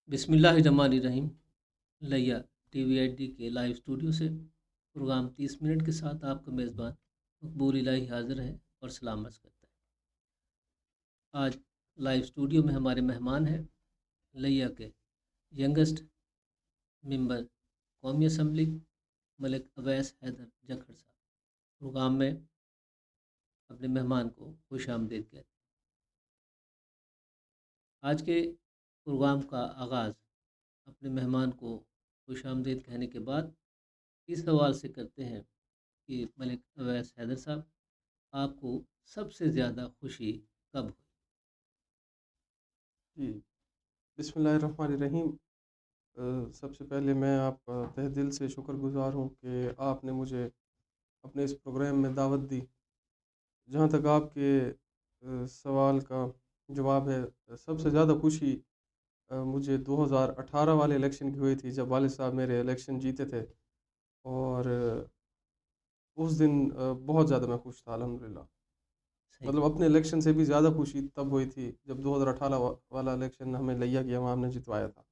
بسم اللہ الرحمن الرحیم۔ لیا ٹی وی ایچ ڈی کے لائیو اسٹوڈیو سے پروگرام 30 منٹ کے ساتھ آپ کا میزبان مقبول الہی حاضر ہے اور سلام عرض کرتا ہے۔ آج لائیو اسٹوڈیو میں ہمارے مہمان ہیں لیا کے ینگسٹ ممبر قومی اسمبلی ملک اویس حیدر جکھڑ صاحب۔ پروگرام میں اپنے مہمان کو خوش آمدید کہتے ہیں۔ آج کے پروگرام کا آغاز اپنے مہمان کو خوش آمدید کہنے کے بعد اس سوال سے کرتے ہیں کہ ملک اویس حیدر صاحب، آپ کو سب سے زیادہ خوشی کب ہوئی؟ جی، بسم اللہ الرحمن الرحیم۔ سب سے پہلے میں آپ کا تہ دل سے شکر گزار ہوں کہ آپ نے مجھے اپنے اس پروگرام میں دعوت دی۔ جہاں تک آپ کے سوال کا جواب ہے، سب سے زیادہ خوشی مجھے 2018 والے الیکشن کی ہوئی تھی، جب والد صاحب میرے الیکشن جیتے تھے، اور اس دن بہت زیادہ میں خوش تھا الحمدللہ۔ صحیح۔ مطلب اپنے الیکشن سے بھی زیادہ خوشی تب ہوئی تھی جب 2018 والا الیکشن ہمیں لیا کی عوام نے جتوایا تھا۔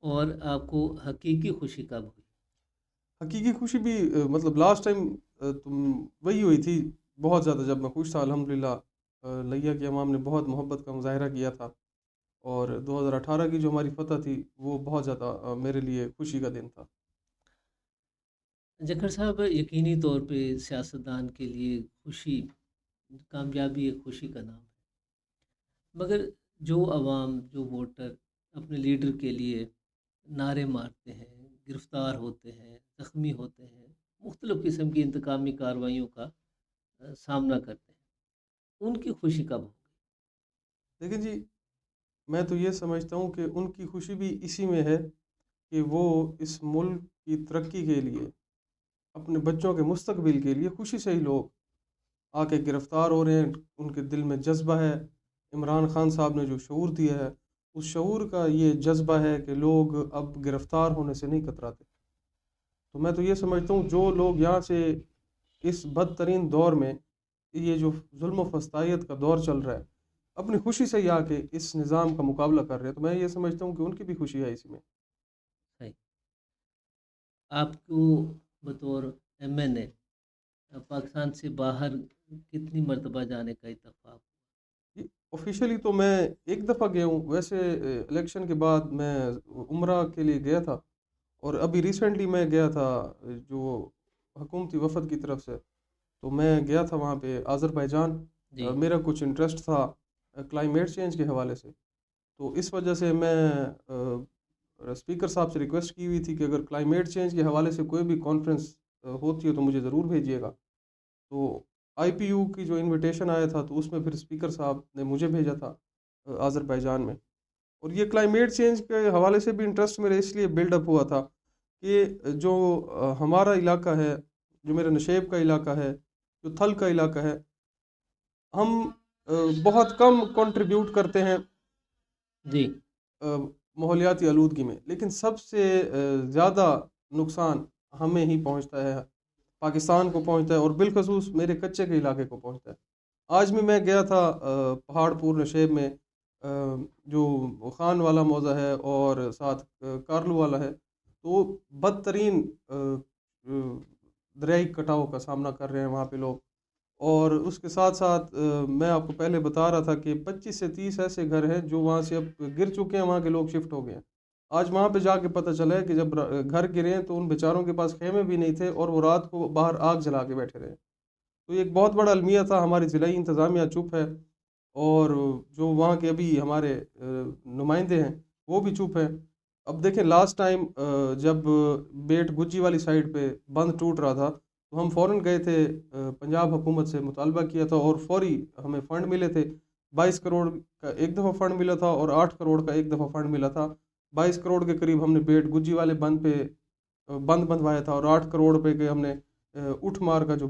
اور آپ کو حقیقی خوشی کب ہوئی؟ حقیقی خوشی بھی مطلب لاسٹ ٹائم وہی ہوئی تھی بہت زیادہ، جب میں خوش تھا الحمدللہ۔ لیا کی عوام نے بہت محبت کا مظاہرہ کیا تھا، اور 2018 کی جو ہماری فتح تھی وہ بہت زیادہ میرے لیے خوشی کا دن تھا۔ جکھڑ صاحب، یقینی طور پہ سیاستدان کے لیے خوشی، کامیابی ایک خوشی کا نام ہے، مگر جو عوام، جو ووٹر اپنے لیڈر کے لیے نعرے مارتے ہیں، گرفتار ہوتے ہیں، زخمی ہوتے ہیں، مختلف قسم کی انتقامی کارروائیوں کا سامنا کرتے ہیں، ان کی خوشی کب ہوگی؟ لیکن جی، میں تو یہ سمجھتا ہوں کہ ان کی خوشی بھی اسی میں ہے کہ وہ اس ملک کی ترقی کے لیے، اپنے بچوں کے مستقبل کے لیے خوشی سے ہی لوگ آ کے گرفتار ہو رہے ہیں۔ ان کے دل میں جذبہ ہے، عمران خان صاحب نے جو شعور دیا ہے، اس شعور کا یہ جذبہ ہے کہ لوگ اب گرفتار ہونے سے نہیں کتراتے۔ تو میں تو یہ سمجھتا ہوں جو لوگ یہاں سے اس بدترین دور میں، یہ جو ظلم و فسطائیت کا دور چل رہا ہے، اپنی خوشی سے ہی آ کے اس نظام کا مقابلہ کر رہے ہیں، تو میں یہ سمجھتا ہوں کہ ان کی بھی خوشی ہے اسی میں۔ صحیح۔ آپ کو بطور ایم این اے پاکستان سے باہر کتنی مرتبہ جانے کا اتفاق؟ آفیشیلی تو میں ایک دفعہ گیا ہوں، ویسے الیکشن کے بعد میں عمرہ کے لیے گیا تھا، اور ابھی ریسنٹلی میں گیا تھا جو حکومتی وفد کی طرف سے، تو میں گیا تھا وہاں پہ آذربائیجان۔ جی۔ میرا کچھ انٹرسٹ تھا کلائمیٹ چینج کے حوالے سے، تو اس وجہ سے میں اسپیکر صاحب سے ریکویسٹ کی ہوئی تھی کہ اگر کلائمیٹ چینج کے حوالے سے کوئی بھی کانفرنس ہوتی ہے تو مجھے ضرور بھیجیے گا۔ تو آئی پی یو کی جو انویٹیشن آیا تھا، تو اس میں پھر اسپیکر صاحب نے مجھے بھیجا تھا آذربائیجان میں۔ اور یہ کلائمیٹ چینج کے حوالے سے بھی انٹرسٹ میرے اس لیے بلڈ اپ ہوا تھا کہ جو ہمارا علاقہ ہے، جو میرے نشیب کا علاقہ ہے، جو تھل کا علاقہ ہے، ہم بہت کم کنٹریبیوٹ کرتے ہیں جی۔ ماحولیاتی آلودگی میں، لیکن سب سے زیادہ نقصان ہمیں ہی پہنچتا ہے، پاکستان کو پہنچتا ہے، اور بالخصوص میرے کچے کے علاقے کو پہنچتا ہے۔ آج بھی میں گیا تھا پہاڑ پور نشیب میں، جو خان والا موضع ہے اور ساتھ کارلو والا ہے، تو بدترین دریائی کٹاؤ کا سامنا کر رہے ہیں وہاں پہ لوگ۔ اور اس کے ساتھ ساتھ میں آپ کو پہلے بتا رہا تھا کہ 25 سے 30 ایسے گھر ہیں جو وہاں سے اب گر چکے ہیں، وہاں کے لوگ شفٹ ہو گئے ہیں۔ آج وہاں پہ جا کے پتہ چلا ہے کہ جب گھر گرے ہیں تو ان بیچاروں کے پاس خیمے بھی نہیں تھے، اور وہ رات کو باہر آگ جلا کے بیٹھے رہے۔ تو یہ ایک بہت بڑا المیہ تھا، ہماری ضلعی انتظامیہ چپ ہے، اور جو وہاں کے ابھی ہمارے نمائندے ہیں وہ بھی چپ ہیں۔ اب دیکھیں، لاسٹ ٹائم جب بیٹ گجی والی سائڈ پہ بند ٹوٹ رہا تھا، تو ہم فوراً گئے تھے، پنجاب حکومت سے مطالبہ کیا تھا، اور فوری ہمیں فنڈ ملے تھے۔ 22 کروڑ کا ایک دفعہ فنڈ ملا تھا، اور 8 کروڑ کا ایک دفعہ فنڈ ملا تھا۔ 22 کروڑ کے قریب ہم نے بیٹ گجی والے بند پہ بندوایا تھا، اور 8 کروڑ روپے کے ہم نے اٹھ مار کا جو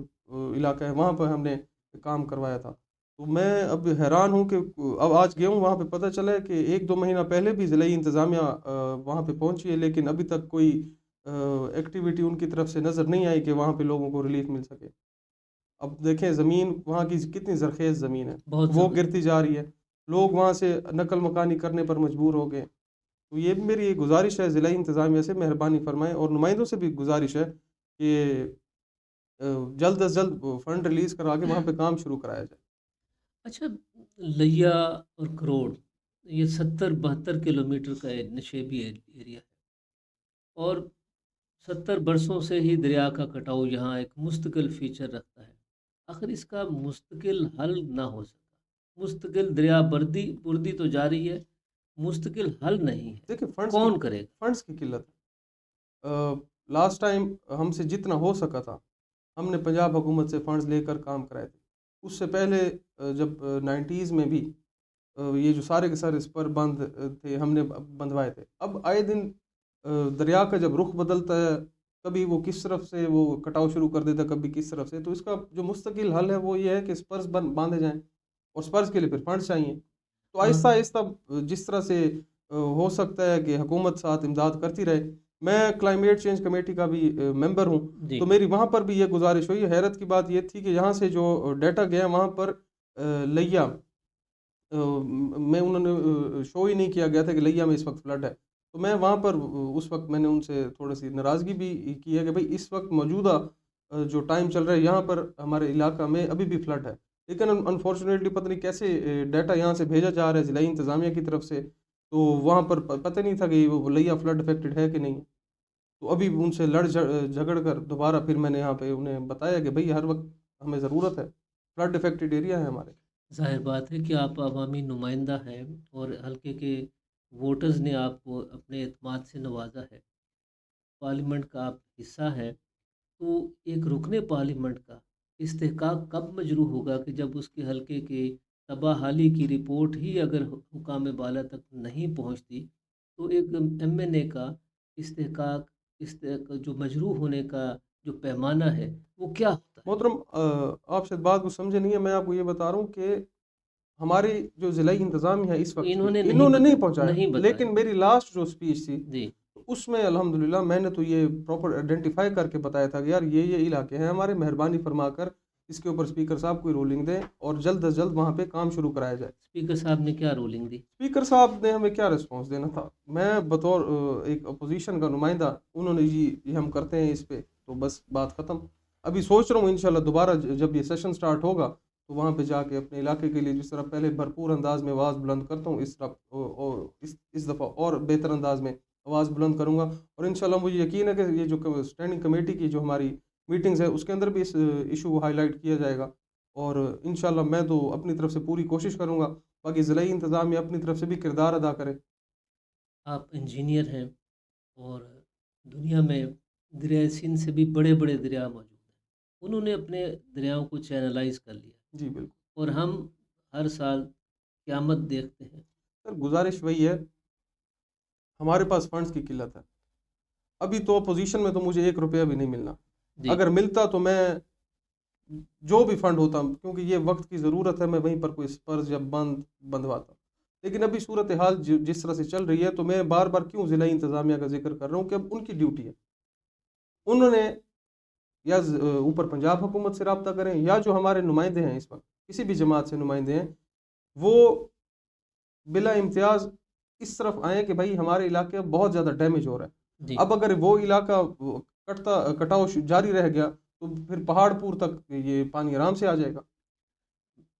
علاقہ ہے وہاں پہ ہم نے کام کروایا تھا۔ تو میں اب حیران ہوں کہ اب آج گیا ہوں وہاں پہ، پتہ چلا ہے کہ 1-2 مہینہ پہلے بھی ضلعی انتظامیہ وہاں پہ پہنچی ہے، لیکن ابھی تک کوئی ایکٹیویٹی ان کی طرف سے نظر نہیں آئی کہ وہاں پہ لوگوں کو ریلیف مل سکے۔ اب دیکھیں زمین وہاں کی کتنی زرخیز زمین ہے، بہت وہ زبر گرتی جا رہی ہے، لوگ وہاں سے نقل مکانی کرنے پر مجبور ہو گئے۔ تو یہ بھی میری ایک گزارش ہے ضلعی انتظامیہ سے، مہربانی فرمائیں، اور نمائندوں سے بھی گزارش ہے کہ جلد از جلد فنڈ ریلیز کرا کے وہاں پہ کام شروع کرایا جائے۔ اچھا، لیا اور کروڑ یہ 70-72 کلومیٹر کا نشیبی ایریا ہے، اور 70 برسوں سے ہی دریا کا کٹاؤ یہاں ایک مستقل فیچر رکھتا ہے۔ آخر اس کا مستقل حل نہ ہو سکا، مستقل دریا بردی تو جاری ہے، مستقل حل نہیں ہے، دیکھیں کون کرے گا؟ فنڈز کی قلت ہے۔ لاسٹ ٹائم ہم سے جتنا ہو سکا تھا ہم نے پنجاب حکومت سے فنڈز لے کر کام کرائے تھے۔ اس سے پہلے جب 90s میں بھی یہ جو سارے کے سارے اسپر بند تھے ہم نے بندوائے تھے۔ اب آئے دن دریا کا جب رخ بدلتا ہے، کبھی وہ کس طرف سے وہ کٹاؤ شروع کر دیتا ہے، کبھی کس طرف سے، تو اس کا جو مستقل حل ہے وہ یہ ہے کہ اسپرز باندھے جائیں، اور اسپرز کے لیے پھر فنڈز چاہیے۔ تو ہاں آہستہ آہستہ جس طرح سے ہو سکتا ہے کہ حکومت ساتھ امداد کرتی رہے۔ میں کلائمیٹ چینج کمیٹی کا بھی ممبر ہوں، جی تو میری وہاں پر بھی یہ گزارش ہوئی۔ حیرت کی بات یہ تھی کہ یہاں سے جو ڈیٹا گیا وہاں پر لیا میں انہوں نے شو ہی نہیں کیا گیا تھا کہ لیا میں اس وقت فلڈ ہے۔ تو میں وہاں پر اس وقت میں نے ان سے تھوڑی سی ناراضگی بھی کی ہے کہ بھئی اس وقت موجودہ جو ٹائم چل رہا ہے یہاں پر ہمارے علاقہ میں ابھی بھی فلڈ ہے، لیکن انفارچونیٹلی پتہ نہیں کیسے ڈیٹا یہاں سے بھیجا جا رہا ہے ضلعی انتظامیہ کی طرف سے، تو وہاں پر پتہ نہیں تھا کہ وہ لیا فلڈ افیکٹڈ ہے کہ نہیں۔ تو ابھی ان سے لڑ جھگڑ کر دوبارہ پھر میں نے یہاں پہ انہیں بتایا کہ بھئی ہر وقت ہمیں ضرورت ہے، فلڈ افیکٹڈ ایریا ہے ہمارے۔ ظاہر بات ہے کہ آپ عوامی نمائندہ ہیں اور حلقے کے ووٹرز نے آپ کو اپنے اعتماد سے نوازا ہے، پارلیمنٹ کا آپ حصہ ہیں، تو ایک رکن پارلیمنٹ کا استحقاق کب مجروح ہوگا کہ جب اس کے حلقے کے تباہ حالی کی رپورٹ ہی اگر حکام بالا تک نہیں پہنچتی، تو ایک ایم این اے کا استحقاق جو مجروح ہونے کا جو پیمانہ ہے وہ کیا ہوتا ہے؟ محترم آپ شاید بات کو سمجھے نہیں ہے، میں آپ کو یہ بتا رہا ہوں کہ ہماری جو ضلعی انتظامیہ ہے اس وقت کی، انہوں نے نہیں پہنچایا، نہیں بتایا لیکن میری لاسٹ جو سپیچ تھی جی اس میں الحمدللہ میں نے تو یہ پراپر آئیڈینٹیفائی کر کے بتایا تھا کہ یار یہ علاقے ہیں ہمارے، مہربانی فرما کر اس کے اوپر اسپیکر صاحب کوئی رولنگ دیں اور جلد از جلد وہاں پہ کام شروع کرایا جائے۔ اسپیکر صاحب نے کیا رولنگ دی؟ اسپیکر صاحب نے ہمیں کیا رسپانس دینا تھا، میں بطور ایک اپوزیشن کا نمائندہ، انہوں نے جی یہ ہم کرتے ہیں اس پہ، تو بس بات ختم۔ ابھی سوچ رہا ہوں انشاءاللہ دوبارہ جب یہ سیشن سٹارٹ ہوگا تو وہاں پہ جا کے اپنے علاقے کے لیے جس طرح پہلے بھرپور انداز میں آواز بلند کرتا ہوں، اس طرح اس دفعہ اور بہتر انداز میں آواز بلند کروں گا، اور انشاءاللہ مجھے یقین ہے کہ یہ جو اسٹینڈنگ کمیٹی کی جو ہماری میٹنگز ہے اس کے اندر بھی اس ایشو کو ہائی لائٹ کیا جائے گا، اور انشاءاللہ میں تو اپنی طرف سے پوری کوشش کروں گا، باقی ضلعی انتظامیہ اپنی طرف سے بھی کردار ادا کرے۔ آپ انجینئر ہیں اور دنیا میں دریائے سندھ سے بھی بڑے بڑے دریا موجود ہیں، انہوں نے اپنے دریاؤں کو چینلائز کر لیا، جی بالکل اور ہم ہر سال قیامت دیکھتے ہیں۔ سر، گزارش وہی ہے، ہمارے پاس فنڈز کی قلت ہے، ابھی تو اپوزیشن میں تو مجھے 1 روپیہ بھی نہیں ملنا، جی اگر ملتا تو میں جو بھی فنڈ ہوتا، کیونکہ یہ وقت کی ضرورت ہے، میں وہیں پر کوئی سپرز یا بندواتا، لیکن ابھی صورتحال جس طرح سے چل رہی ہے تو میں بار بار کیوں ضلعی انتظامیہ کا ذکر کر رہا ہوں کہ اب ان کی ڈیوٹی ہے، انہوں نے یا اوپر پنجاب حکومت سے رابطہ کریں، یا جو ہمارے نمائندے ہیں اس وقت کسی بھی جماعت سے نمائندے ہیں وہ بلا امتیاز اس طرف آئیں کہ بھائی ہمارے علاقے بہت زیادہ ڈیمیج ہو رہا ہے۔ جی اب اگر وہ علاقہ کٹاؤ جاری رہ گیا تو پھر پہاڑ پور تک یہ پانی آرام سے آ جائے گا۔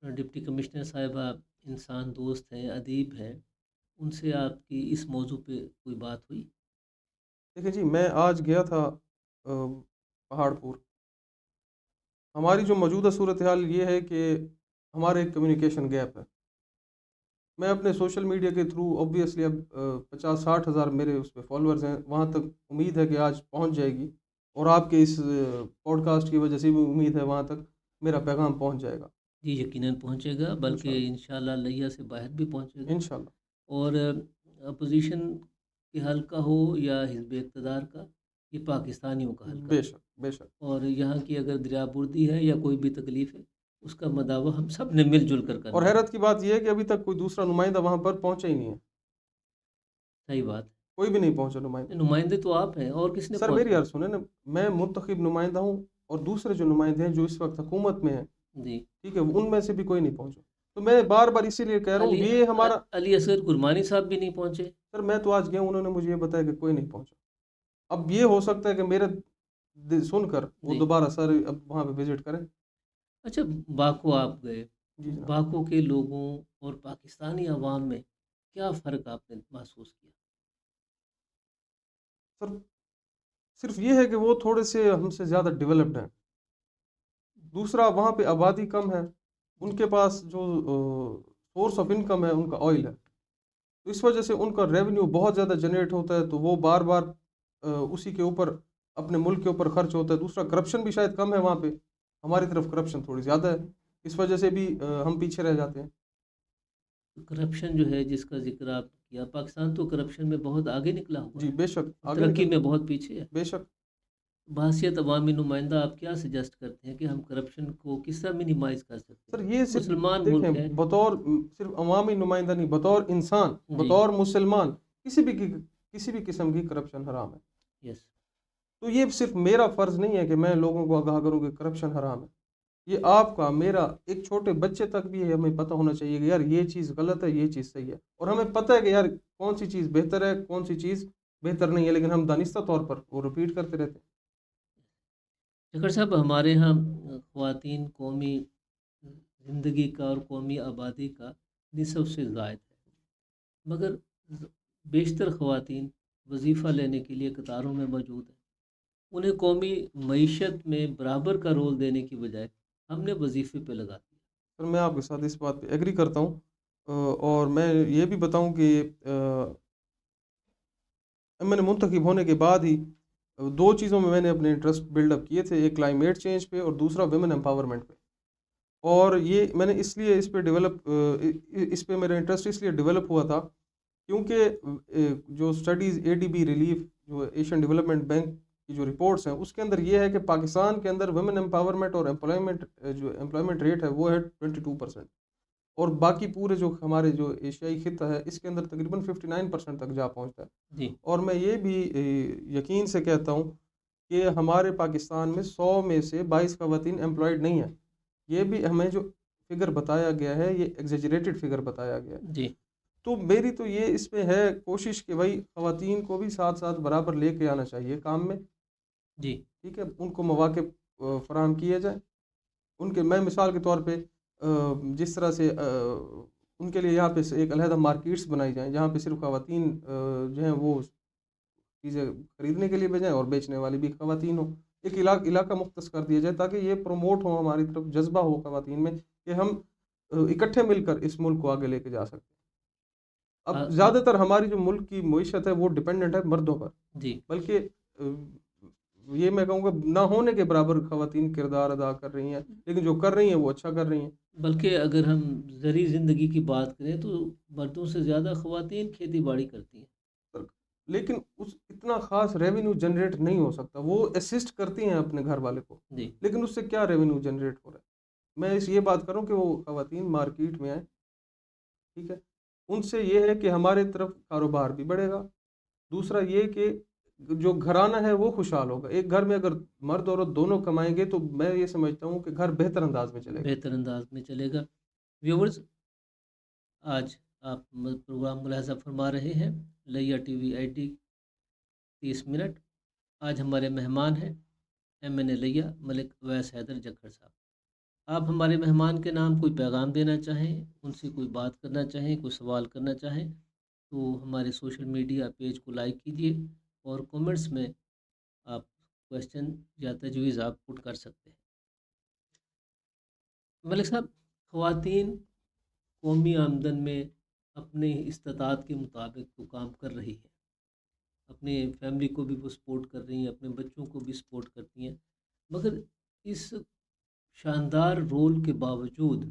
ڈپٹی کمشنر صاحبہ انسان دوست ہیں، ادیب ہیں، ان سے آپ کی اس موضوع پہ کوئی بات ہوئی؟ دیکھیں جی، میں آج گیا تھا پہاڑ پور، ہماری جو موجودہ صورتحال یہ ہے کہ ہمارے ایک کمیونیکیشن گیپ ہے۔ میں اپنے سوشل میڈیا کے تھرو اوبویسلی اب 50-60 ہزار میرے اس پہ فالورز ہیں، وہاں تک امید ہے کہ آج پہنچ جائے گی، اور آپ کے اس پوڈ کاسٹ کی وجہ سے بھی امید ہے وہاں تک میرا پیغام پہنچ جائے گا جی یقیناً پہنچے گا، بلکہ انشاءاللہ انشاءاللہ لیا سے باہر بھی پہنچے گا، انشاءاللہ۔ اور اپوزیشن کے حلقہ ہو یا حزب اقتدار کا، یہ پاکستانیوں کا حلقہ بے ہے، شک بے شک۔ اور یہاں کی اگر دریا بردی ہے یا کوئی بھی تکلیف ہے اس کا مداوع ہم سب نے مل جل کر اور کرنا ہے۔ حیرت کی بات یہ ہے کہ ابھی تک کوئی دوسرا نمائندہ وہاں پر پہنچا ہی نہیں ہے، صحیح بات کوئی بھی نہیں پہنچا نمائندہ۔ ہے، نمائندے تو آپ ہیں، اور کس نے سر میری پہنچنا؟ عرض سنیں نا، میں منتخب نمائندہ ہوں، اور دوسرے جو نمائندے ہیں جو اس وقت حکومت میں ہیں، جی ٹھیک ہے، ان میں سے بھی کوئی نہیں پہنچا۔ تو میں بار بار اسی لیے کہہ رہا ہوں علی یہ ہمارا. علی اصغر کرمانی صاحب بھی نہیں پہنچے. سر میں تو آج گیا ہوں، انہوں نے مجھے یہ بتایا کہ کوئی نہیں پہنچا. اب یہ ہو سکتا ہے کہ میرے سن کر وہ جی دوبارہ سر اب وہاں پہ وزٹ کریں. اچھا، باکو آپ گئے، جی جناب. باکو کے لوگوں اور پاکستانی عوام میں کیا فرق آپ نے محسوس کیا؟ سر صرف یہ ہے کہ وہ تھوڑے سے ہم سے زیادہ ڈیولپڈ ہیں. دوسرا وہاں پہ آبادی کم ہے، ان کے پاس جو سورس آف انکم ہے ان کا آئل ہے، تو اس وجہ سے ان کا ریونیو بہت زیادہ جنریٹ ہوتا ہے، تو وہ بار بار اسی کے اوپر اپنے ملک کے اوپر خرچ ہوتا ہے. دوسرا کرپشن بھی شاید کم ہے وہاں پہ، ہماری طرف کرپشن تھوڑی زیادہ ہے، اس وجہ سے بھی ہم پیچھے رہ جاتے ہیں. کرپشن جو ہے جس کا ذکر آپ نے کیا، پاکستان تو کرپشن میں بہت آگے نکلا ہوا جی ہے، بے شک آگے ترقی نکل. میں بہت پیچھے ہے. بے شک. بحیثیت عوامی نمائندہ آپ کیا سجیسٹ کرتے ہیں کہ ہم کرپشن کو کس طرح منیمائز کر سکتے سر ہیں؟ یہ صرف مسلمان دیکھیں، ملک ہے. بطور صرف عوامی نمائندہ نہیں، بطور انسان، جی. بطور مسلمان، کسی بھی قسم کی کرپشن حرام ہے. یس. تو یہ صرف میرا فرض نہیں ہے کہ میں لوگوں کو آگاہ کروں کہ کرپشن حرام ہے، یہ آپ کا میرا ایک چھوٹے بچے تک بھی ہے، ہمیں پتہ ہونا چاہیے کہ یار یہ چیز غلط ہے، یہ چیز صحیح ہے، اور ہمیں پتہ ہے کہ یار کون سی چیز بہتر ہے، کون سی چیز بہتر نہیں ہے، لیکن ہم دانستہ طور پر وہ رپیٹ کرتے رہتے ہیں. شکر صاحب، ہمارے ہاں خواتین قومی زندگی کا اور قومی آبادی کا نصف سے زائد ہے، مگر بیشتر خواتین وظیفہ لینے کے لیے قطاروں میں موجود ہیں. انہیں قومی معیشت میں برابر کا رول دینے کی بجائے ہم نے وظیفے پہ لگا دیا. سر میں آپ کے ساتھ اس بات پہ ایگری کرتا ہوں، اور میں یہ بھی بتاؤں کہ میں نے منتخب ہونے کے بعد ہی دو چیزوں میں نے اپنے انٹرسٹ بلڈ اپ کیے تھے، ایک کلائمیٹ چینج پہ اور دوسرا ویمن امپاورمنٹ پہ. اور یہ میں نے اس لیے اس پہ اس پہ میرا انٹرسٹ اس لیے ڈیولپ ہوا تھا کیونکہ جو اسٹڈیز ADB ریلیف، جو ایشین ڈیولپمنٹ بینک کی جو رپورٹس ہیں، اس کے اندر یہ ہے کہ پاکستان کے اندر ویمن امپاورمنٹ اور امپلائمنٹ ریٹ ہے وہ ہے 22%، اور باقی پورے جو ہمارے جو ایشیائی خطہ ہے اس کے اندر تقریباً 59% تک جا پہنچتا ہے. جی. اور میں یہ بھی یقین سے کہتا ہوں کہ ہمارے پاکستان میں 100 میں سے 22 خواتین امپلائڈ نہیں ہیں. یہ بھی ہمیں جو فگر بتایا گیا ہے یہ ایگزیجریٹڈ فگر بتایا گیا ہے. جی. تو میری تو یہ اس پہ ہے کوشش کہ بھائی خواتین کو بھی ساتھ ساتھ برابر لے کے آنا چاہیے کام میں. جی. ٹھیک ہے، ان کو مواقع فراہم کیے جائیں. ان کے میں مثال کے طور پہ جس طرح سے ان کے لیے یہاں پہ ایک علیحدہ مارکیٹس بنائی جائیں جہاں پہ صرف خواتین جو ہیں وہ چیزیں خریدنے کے لیے بھیجیں اور بیچنے والی بھی خواتین ہوں. ایک علاقہ مختص کر دیا جائے تاکہ یہ پروموٹ ہو، ہماری طرف جذبہ ہو خواتین میں کہ ہم اکٹھے مل کر اس ملک کو آگے لے کے جا سکتے ہیں. اب زیادہ تر ہماری جو ملک کی معیشت ہے وہ ڈپینڈنٹ ہے مردوں پر. جی. بلکہ یہ میں کہوں گا نہ ہونے کے برابر خواتین کردار ادا کر رہی ہیں، لیکن جو کر رہی ہیں وہ اچھا کر رہی ہیں. بلکہ اگر ہم زرعی زندگی کی بات کریں تو مردوں سے زیادہ خواتین کھیتی باڑی کرتی ہیں، لیکن اتنا خاص ریونیو جنریٹ نہیں ہو سکتا. وہ اسسٹ کرتی ہیں اپنے گھر والے کو، جی. لیکن اس سے کیا ریونیو جنریٹ ہو رہا ہے. میں یہ بات کروں کہ وہ خواتین مارکیٹ میں آئیں، ٹھیک ہے، ان سے یہ ہے کہ ہمارے طرف کاروبار بھی بڑھے گا. دوسرا یہ کہ جو گھرانہ ہے وہ خوشحال ہوگا. ایک گھر میں اگر مرد عورت دونوں کمائیں گے تو میں یہ سمجھتا ہوں کہ گھر بہتر انداز میں چلے گا. بہتر انداز میں چلے گا. ویورز، آج آپ پروگرام ملاحظہ فرما رہے ہیں لیا TVID 30 منٹ. آج ہمارے مہمان ہیں MNA لیا ملک اویس حیدر جکھڑ صاحب. آپ ہمارے مہمان کے نام کوئی پیغام دینا چاہیں، ان سے کوئی بات کرنا چاہیں، کوئی سوال کرنا چاہیں تو ہمارے سوشل میڈیا پیج کو لائک کیجیے اور کومنٹس میں آپ کویشچن یا تجویز آپ پٹ کر سکتے ہیں. ملک صاحب، خواتین قومی آمدن میں اپنے استطاعت کے مطابق تو کام کر رہی ہے، اپنے فیملی کو بھی وہ سپورٹ کر رہی ہیں، اپنے بچوں کو بھی سپورٹ کرتی ہیں، مگر اس شاندار رول کے باوجود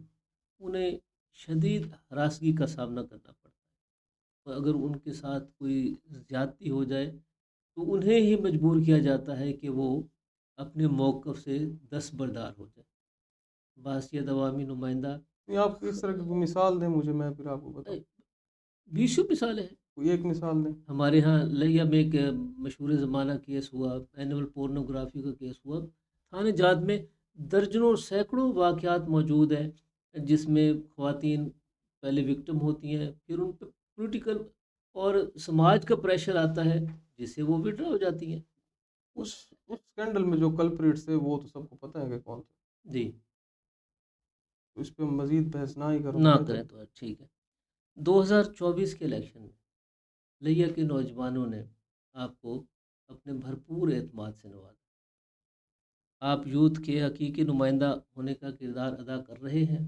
انہیں شدید ہراسگی کا سامنا کرنا پڑتا ہے. اور اگر ان کے ساتھ کوئی زیادتی ہو جائے تو انہیں ہی مجبور کیا جاتا ہے کہ وہ اپنے موقف سے دستبردار ہو جائے. بحیثیت عوامی نمائندہ آپ اس طرح کی مثال دیں مجھے، میں پھر آپ کو بتاؤں. بیسوں مثالیں ہیں. کوئی ایک مثال دیں. ہمارے ہاں لیا میں ایک مشہور زمانہ کیس ہوا، اینول پورنوگرافی کا کیس ہوا. تھانے جات میں درجنوں سینکڑوں واقعات موجود ہیں جس میں خواتین پہلے وکٹم ہوتی ہیں، پھر ان پہ پولیٹیکل اور سماج کا پریشر آتا ہے جس سے وہ وڈرا ہو جاتی ہیں. اس اس اسکینڈل میں جو کلپریٹس تھے وہ تو سب کو پتہ ہے کہ کون تھے. جی تو اس پہ مزید بحث نہ ہی کرو نہ تو بہتر. کریں تو ٹھیک ہے. 2024 کے الیکشن میں لیا کے نوجوانوں نے آپ کو اپنے بھرپور اعتماد سے نوازا. آپ یوتھ کے حقیقی نمائندہ ہونے کا کردار ادا کر رہے ہیں.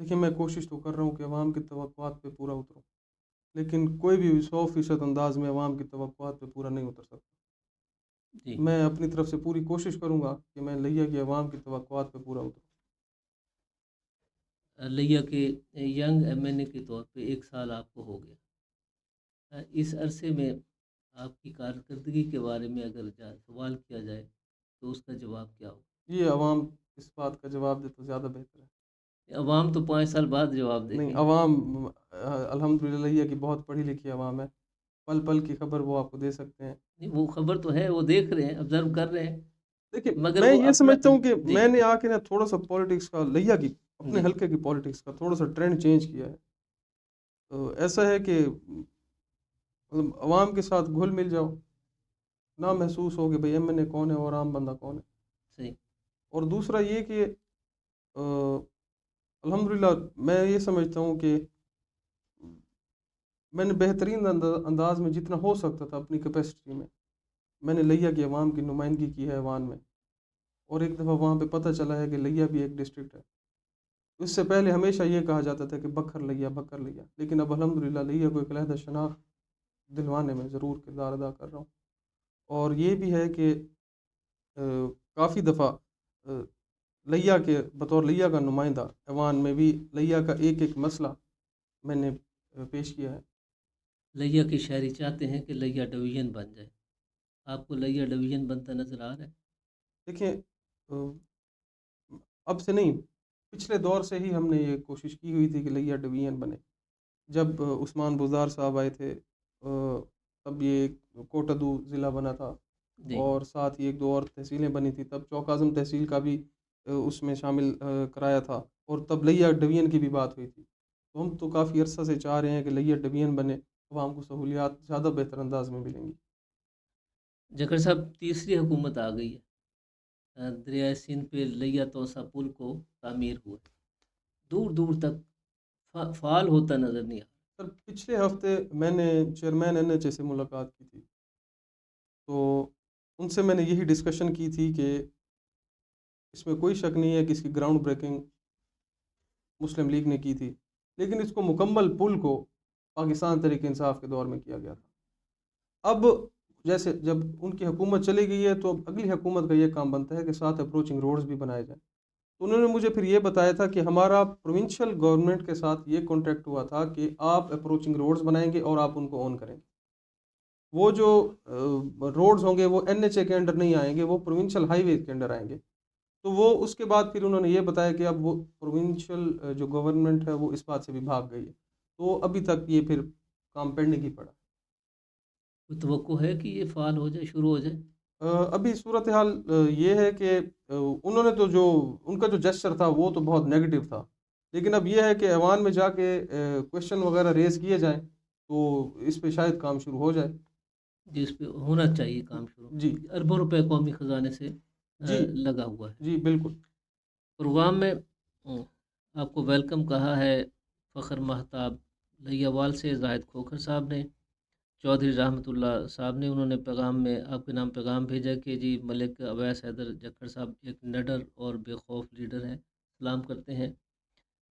دیکھیں میں کوشش تو کر رہا ہوں کہ عوام کی توقعات پہ پورا اتروں، لیکن کوئی بھی 100% انداز میں عوام کی توقعات پہ پورا نہیں اتر سکتا. جی میں اپنی طرف سے پوری کوشش کروں گا کہ میں لیا کی عوام کی توقعات پہ پورا اتروں. لیا کے ینگ ایم این اے کے طور پہ 1 سال آپ کو ہو گیا. اس عرصے میں آپ کی کارکردگی کے بارے میں اگر سوال کیا جائے تو اس کا جواب کیا ہوگا؟ یہ عوام اس بات کا جواب دے تو زیادہ بہتر ہے. عوام تو 5 سال بعد جواب دے نہیں، گی. عوام الحمدللہ لیا کی بہت پڑھی لکھی عوام ہے، پل پل کی خبر وہ آپ کو دے سکتے ہیں. نہیں، وہ خبر تو ہے، وہ دیکھ رہے ہیں، آبزرو کر رہے ہیں، دیکھیں مگر میں وہ یہ اپنا. سمجھتا ہوں کہ جی میں نے آ کے نا تھوڑا سا پولیٹکس کا لیا کی اپنے جی حلقے کی پولیٹکس کا تھوڑا سا ٹرینڈ چینج کیا ہے. تو ایسا ہے کہ عوام کے ساتھ گھل مل جاؤ، نہ محسوس ہو کہ بھئی ایم این اے کون ہے اور عام بندہ کون ہے. صحیح. اور دوسرا یہ کہ الحمدللہ میں یہ سمجھتا ہوں کہ میں نے بہترین انداز میں جتنا ہو سکتا تھا اپنی کیپیسٹی میں نے لیا کی عوام کی نمائندگی کی ہے ایوان میں. اور ایک دفعہ وہاں پہ پتہ چلا ہے کہ لیا بھی ایک ڈسٹرکٹ ہے. اس سے پہلے ہمیشہ یہ کہا جاتا تھا کہ بکھر لیا بکھر لیا، لیکن اب الحمدللہ لیا کو ایک علیحدہ شناخت دلوانے میں ضرور کردار ادا کر رہا ہوں. اور یہ بھی ہے کہ کافی دفعہ لیا کے بطور لیا کا نمائندہ ایوان میں بھی لیا کا ایک ایک مسئلہ میں نے پیش کیا ہے. لیا کے شہری چاہتے ہیں کہ لیا ڈویژن بن جائے. آپ کو لیا ڈویژن بنتا نظر آ رہا ہے؟ دیکھیں اب سے نہیں، پچھلے دور سے ہی ہم نے یہ کوشش کی ہوئی تھی کہ لیا ڈویژن بنے. جب عثمان بزدار صاحب آئے تھے تب یہ کوٹدو ضلع بنا تھا، جی اور ساتھ ہی ایک دو اور تحصیلیں بنی تھی. تب چوک اعظم تحصیل کا بھی اس میں شامل کرایا تھا، اور تب لیا ڈویژن کی بھی بات ہوئی تھی. تو ہم تو کافی عرصہ سے چاہ رہے ہیں کہ لیا ڈویژن بنے، عوام کو سہولیات زیادہ بہتر انداز میں ملیں گی. جکر صاحب، تیسری حکومت آ گئی ہے. دریائے سندھ پہ لیا توسا پل کو تعمیر ہوا، دور دور تک فعال ہوتا نظر نہیں آ رہا. سر پچھلے ہفتے میں نے چیئرمین این ایچ اے سے ملاقات کی تھی، تو ان سے میں نے یہی ڈسکشن کی تھی کہ اس میں کوئی شک نہیں ہے کہ اس کی گراؤنڈ بریکنگ مسلم لیگ نے کی تھی، لیکن اس کو مکمل پل کو پاکستان تحریک انصاف کے دور میں کیا گیا تھا. اب جیسے جب ان کی حکومت چلی گئی ہے تو اب اگلی حکومت کا یہ کام بنتا ہے کہ ساتھ اپروچنگ روڈز بھی بنائے جائیں. تو انہوں نے مجھے پھر یہ بتایا تھا کہ ہمارا پروونشل گورنمنٹ کے ساتھ یہ کانٹریکٹ ہوا تھا کہ آپ اپروچنگ روڈز بنائیں گے اور آپ ان کو اون کریں گے. وہ جو روڈز ہوں گے وہ این ایچ اے کے انڈر نہیں آئیں گے، وہ پروونشل ہائی وے کے انڈر آئیں گے. تو وہ اس کے بعد پھر انہوں نے یہ بتایا کہ اب وہ پروونشل جو گورنمنٹ ہے وہ اس بات سے بھی بھاگ گئی ہے. تو ابھی تک یہ پھر کام پینڈنگ ہی پڑا. کوئی توقع ہے کہ یہ فعال ہو جائے، شروع ہو جائے؟ ابھی صورتحال یہ ہے کہ انہوں نے تو جو ان کا جو جسچر تھا وہ تو بہت نیگیٹو تھا، لیکن اب یہ ہے کہ ایوان میں جا کے کویشچن وغیرہ ریز کیے جائیں تو اس پہ شاید کام شروع ہو جائے. جس پہ ہونا چاہیے کام شروع. جی اربوں روپے قومی خزانے سے جی لگا ہوا ہے. جی بالکل. پروگرام میں آپ کو ویلکم کہا ہے فخر مہتاب لیاوال سے زاہد کھوکھر صاحب نے، چودھری رحمۃ اللہ صاحب نے. انہوں نے پیغام میں آپ کے نام پیغام بھیجا کہ جی ملک اویس حیدر جکھڑ صاحب ایک نڈر اور بے خوف لیڈر ہیں، سلام کرتے ہیں.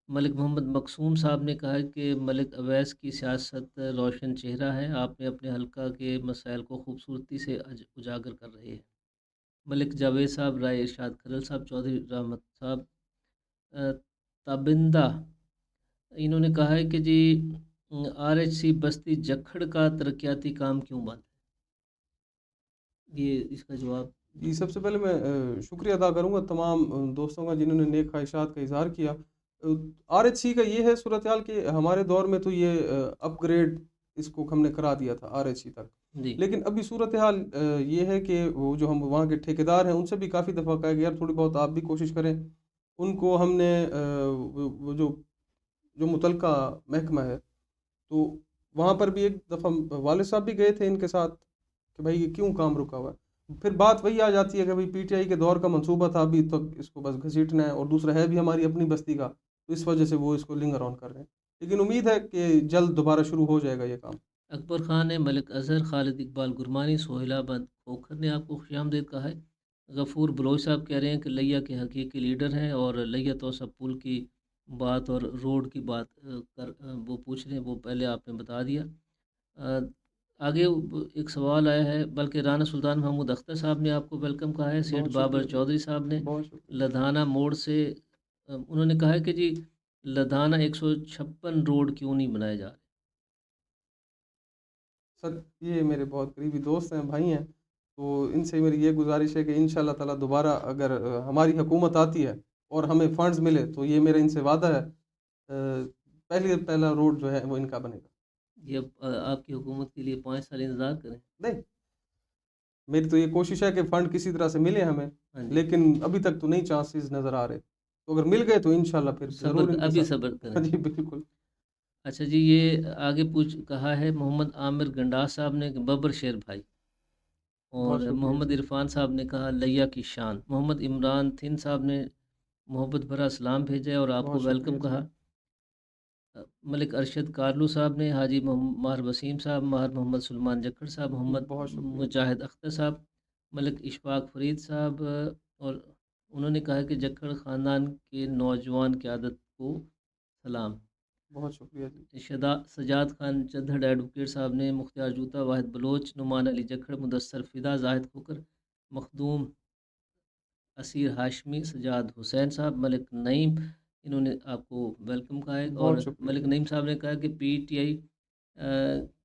ملک محمد مقصوم صاحب نے کہا کہ ملک اویس کی سیاست روشن چہرہ ہے، آپ نے اپنے حلقہ کے مسائل کو خوبصورتی سے اجاگر کر رہے ہیں. ملک جاوید صاحب، رائے ارشاد کھرل صاحب، چودھری رحمت صاحب تابندہ، انہوں نے کہا ہے کہ جی آر ایچ سی بستی جکھڑ کا ترقیاتی کام کیوں بند ہے؟ یہ اس کا جواب. جی سب سے پہلے میں شکریہ ادا کروں گا تمام دوستوں کا جنہوں نے نیک خواہشات کا اظہار کیا. آر ایچ سی کا یہ ہے صورتحال کہ ہمارے دور میں تو یہ اپ گریڈ اس کو ہم نے کرا دیا تھا آر ایچ سی تک، جی لیکن ابھی صورتحال یہ ہے کہ وہ جو ہم وہاں کے ٹھیکیدار ہیں ان سے بھی کافی دفعہ کہا کہ یار تھوڑی بہت آپ بھی کوشش کریں ان کو ہم نے وہ جو متعلقہ محکمہ ہے، تو وہاں پر بھی ایک دفعہ والد صاحب بھی گئے تھے ان کے ساتھ کہ بھائی یہ کیوں کام رکا ہوا ہے. پھر بات وہی آ جاتی ہے کہ بھائی پی ٹی آئی کے دور کا منصوبہ تھا، ابھی تک اس کو بس گھسیٹنا ہے، اور دوسرا ہے بھی ہماری اپنی بستی کا، تو اس وجہ سے وہ اس کو لنگر آن کر رہے ہیں. لیکن امید ہے کہ جلد دوبارہ شروع ہو جائے گا یہ کام. اکبر خان نے، ملک اظہر، خالد اقبال گرمانی، سہیلا بند کھوکھر نے آپ کو خوش آمدید کہا ہے. غفور بلوچ صاحب کہہ رہے ہیں کہ لیا کے حقیقی لیڈر ہیں، اور لیا توسا پل کی بات اور روڈ کی بات وہ پوچھ رہے ہیں، وہ پہلے آپ نے بتا دیا. آگے ایک سوال آیا ہے، بلکہ رانا سلطان محمود اختر صاحب نے آپ کو ویلکم کہا ہے. سیٹھ بہت بابر شکریہ، چودھری صاحب نے بہت شکریہ. لدھانا موڑ سے انہوں نے کہا ہے کہ جی لدھانا 156 روڈ کیوں نہیں بنائے جا رہے. سر یہ میرے بہت قریبی دوست ہیں، بھائی ہیں، تو ان سے میری یہ گزارش ہے کہ انشاءاللہ تعالیٰ دوبارہ اگر ہماری حکومت آتی ہے اور ہمیں فنڈز ملے تو یہ میرا ان سے وعدہ ہے، پہلا روڈ جو ہے وہ ان کا بنے گا. یہ آپ کی حکومت کے لیے 5 سال انتظار کریں. نہیں، میری تو یہ کوشش ہے کہ فنڈ کسی طرح سے ملے ہمیں، ہاں جی، لیکن ابھی تک تو نہیں چانسز نظر آ رہے. تو اگر مل گئے تو انشاءاللہ پھر ضرور ان کے ابھی ساتھ. صبر کریں. ہاں جی بالکل. اچھا جی، یہ آگے کہا ہے محمد عامر گنڈاس صاحب نے کہ ببر شیر بھائی، اور بہت شکریہ محمد جی. عرفان صاحب نے کہا لیا کی شان. محمد عمران تھن صاحب نے محبت بھرا سلام بھیجا ہے اور آپ کو بہت شکریہ ویلکم جی. کہا. ملک ارشد کارلو صاحب نے، حاجی ماہر وسیم صاحب، ماہر محمد سلمان جکھڑ صاحب، محمد بہت شکریہ جی. مجاہد اختر صاحب، ملک اشفاق فرید صاحب، اور انہوں نے کہا کہ جکھڑ خاندان کے نوجوان قیادت کو سلام. بہت شکریہ جی. سجاد خان چدھڑ ایڈوکیٹ صاحب نے، مختار جوتا، واحد بلوچ، نعمان علی جکھڑ، مدثر فدا، زاہد کھوکر، مخدوم اسیر ہاشمی، سجاد حسین صاحب، ملک نعیم، انہوں نے آپ کو ویلکم کہا ہے. اور بہت شکریہ ملک جی. نعیم صاحب نے کہا کہ پی ٹی آئی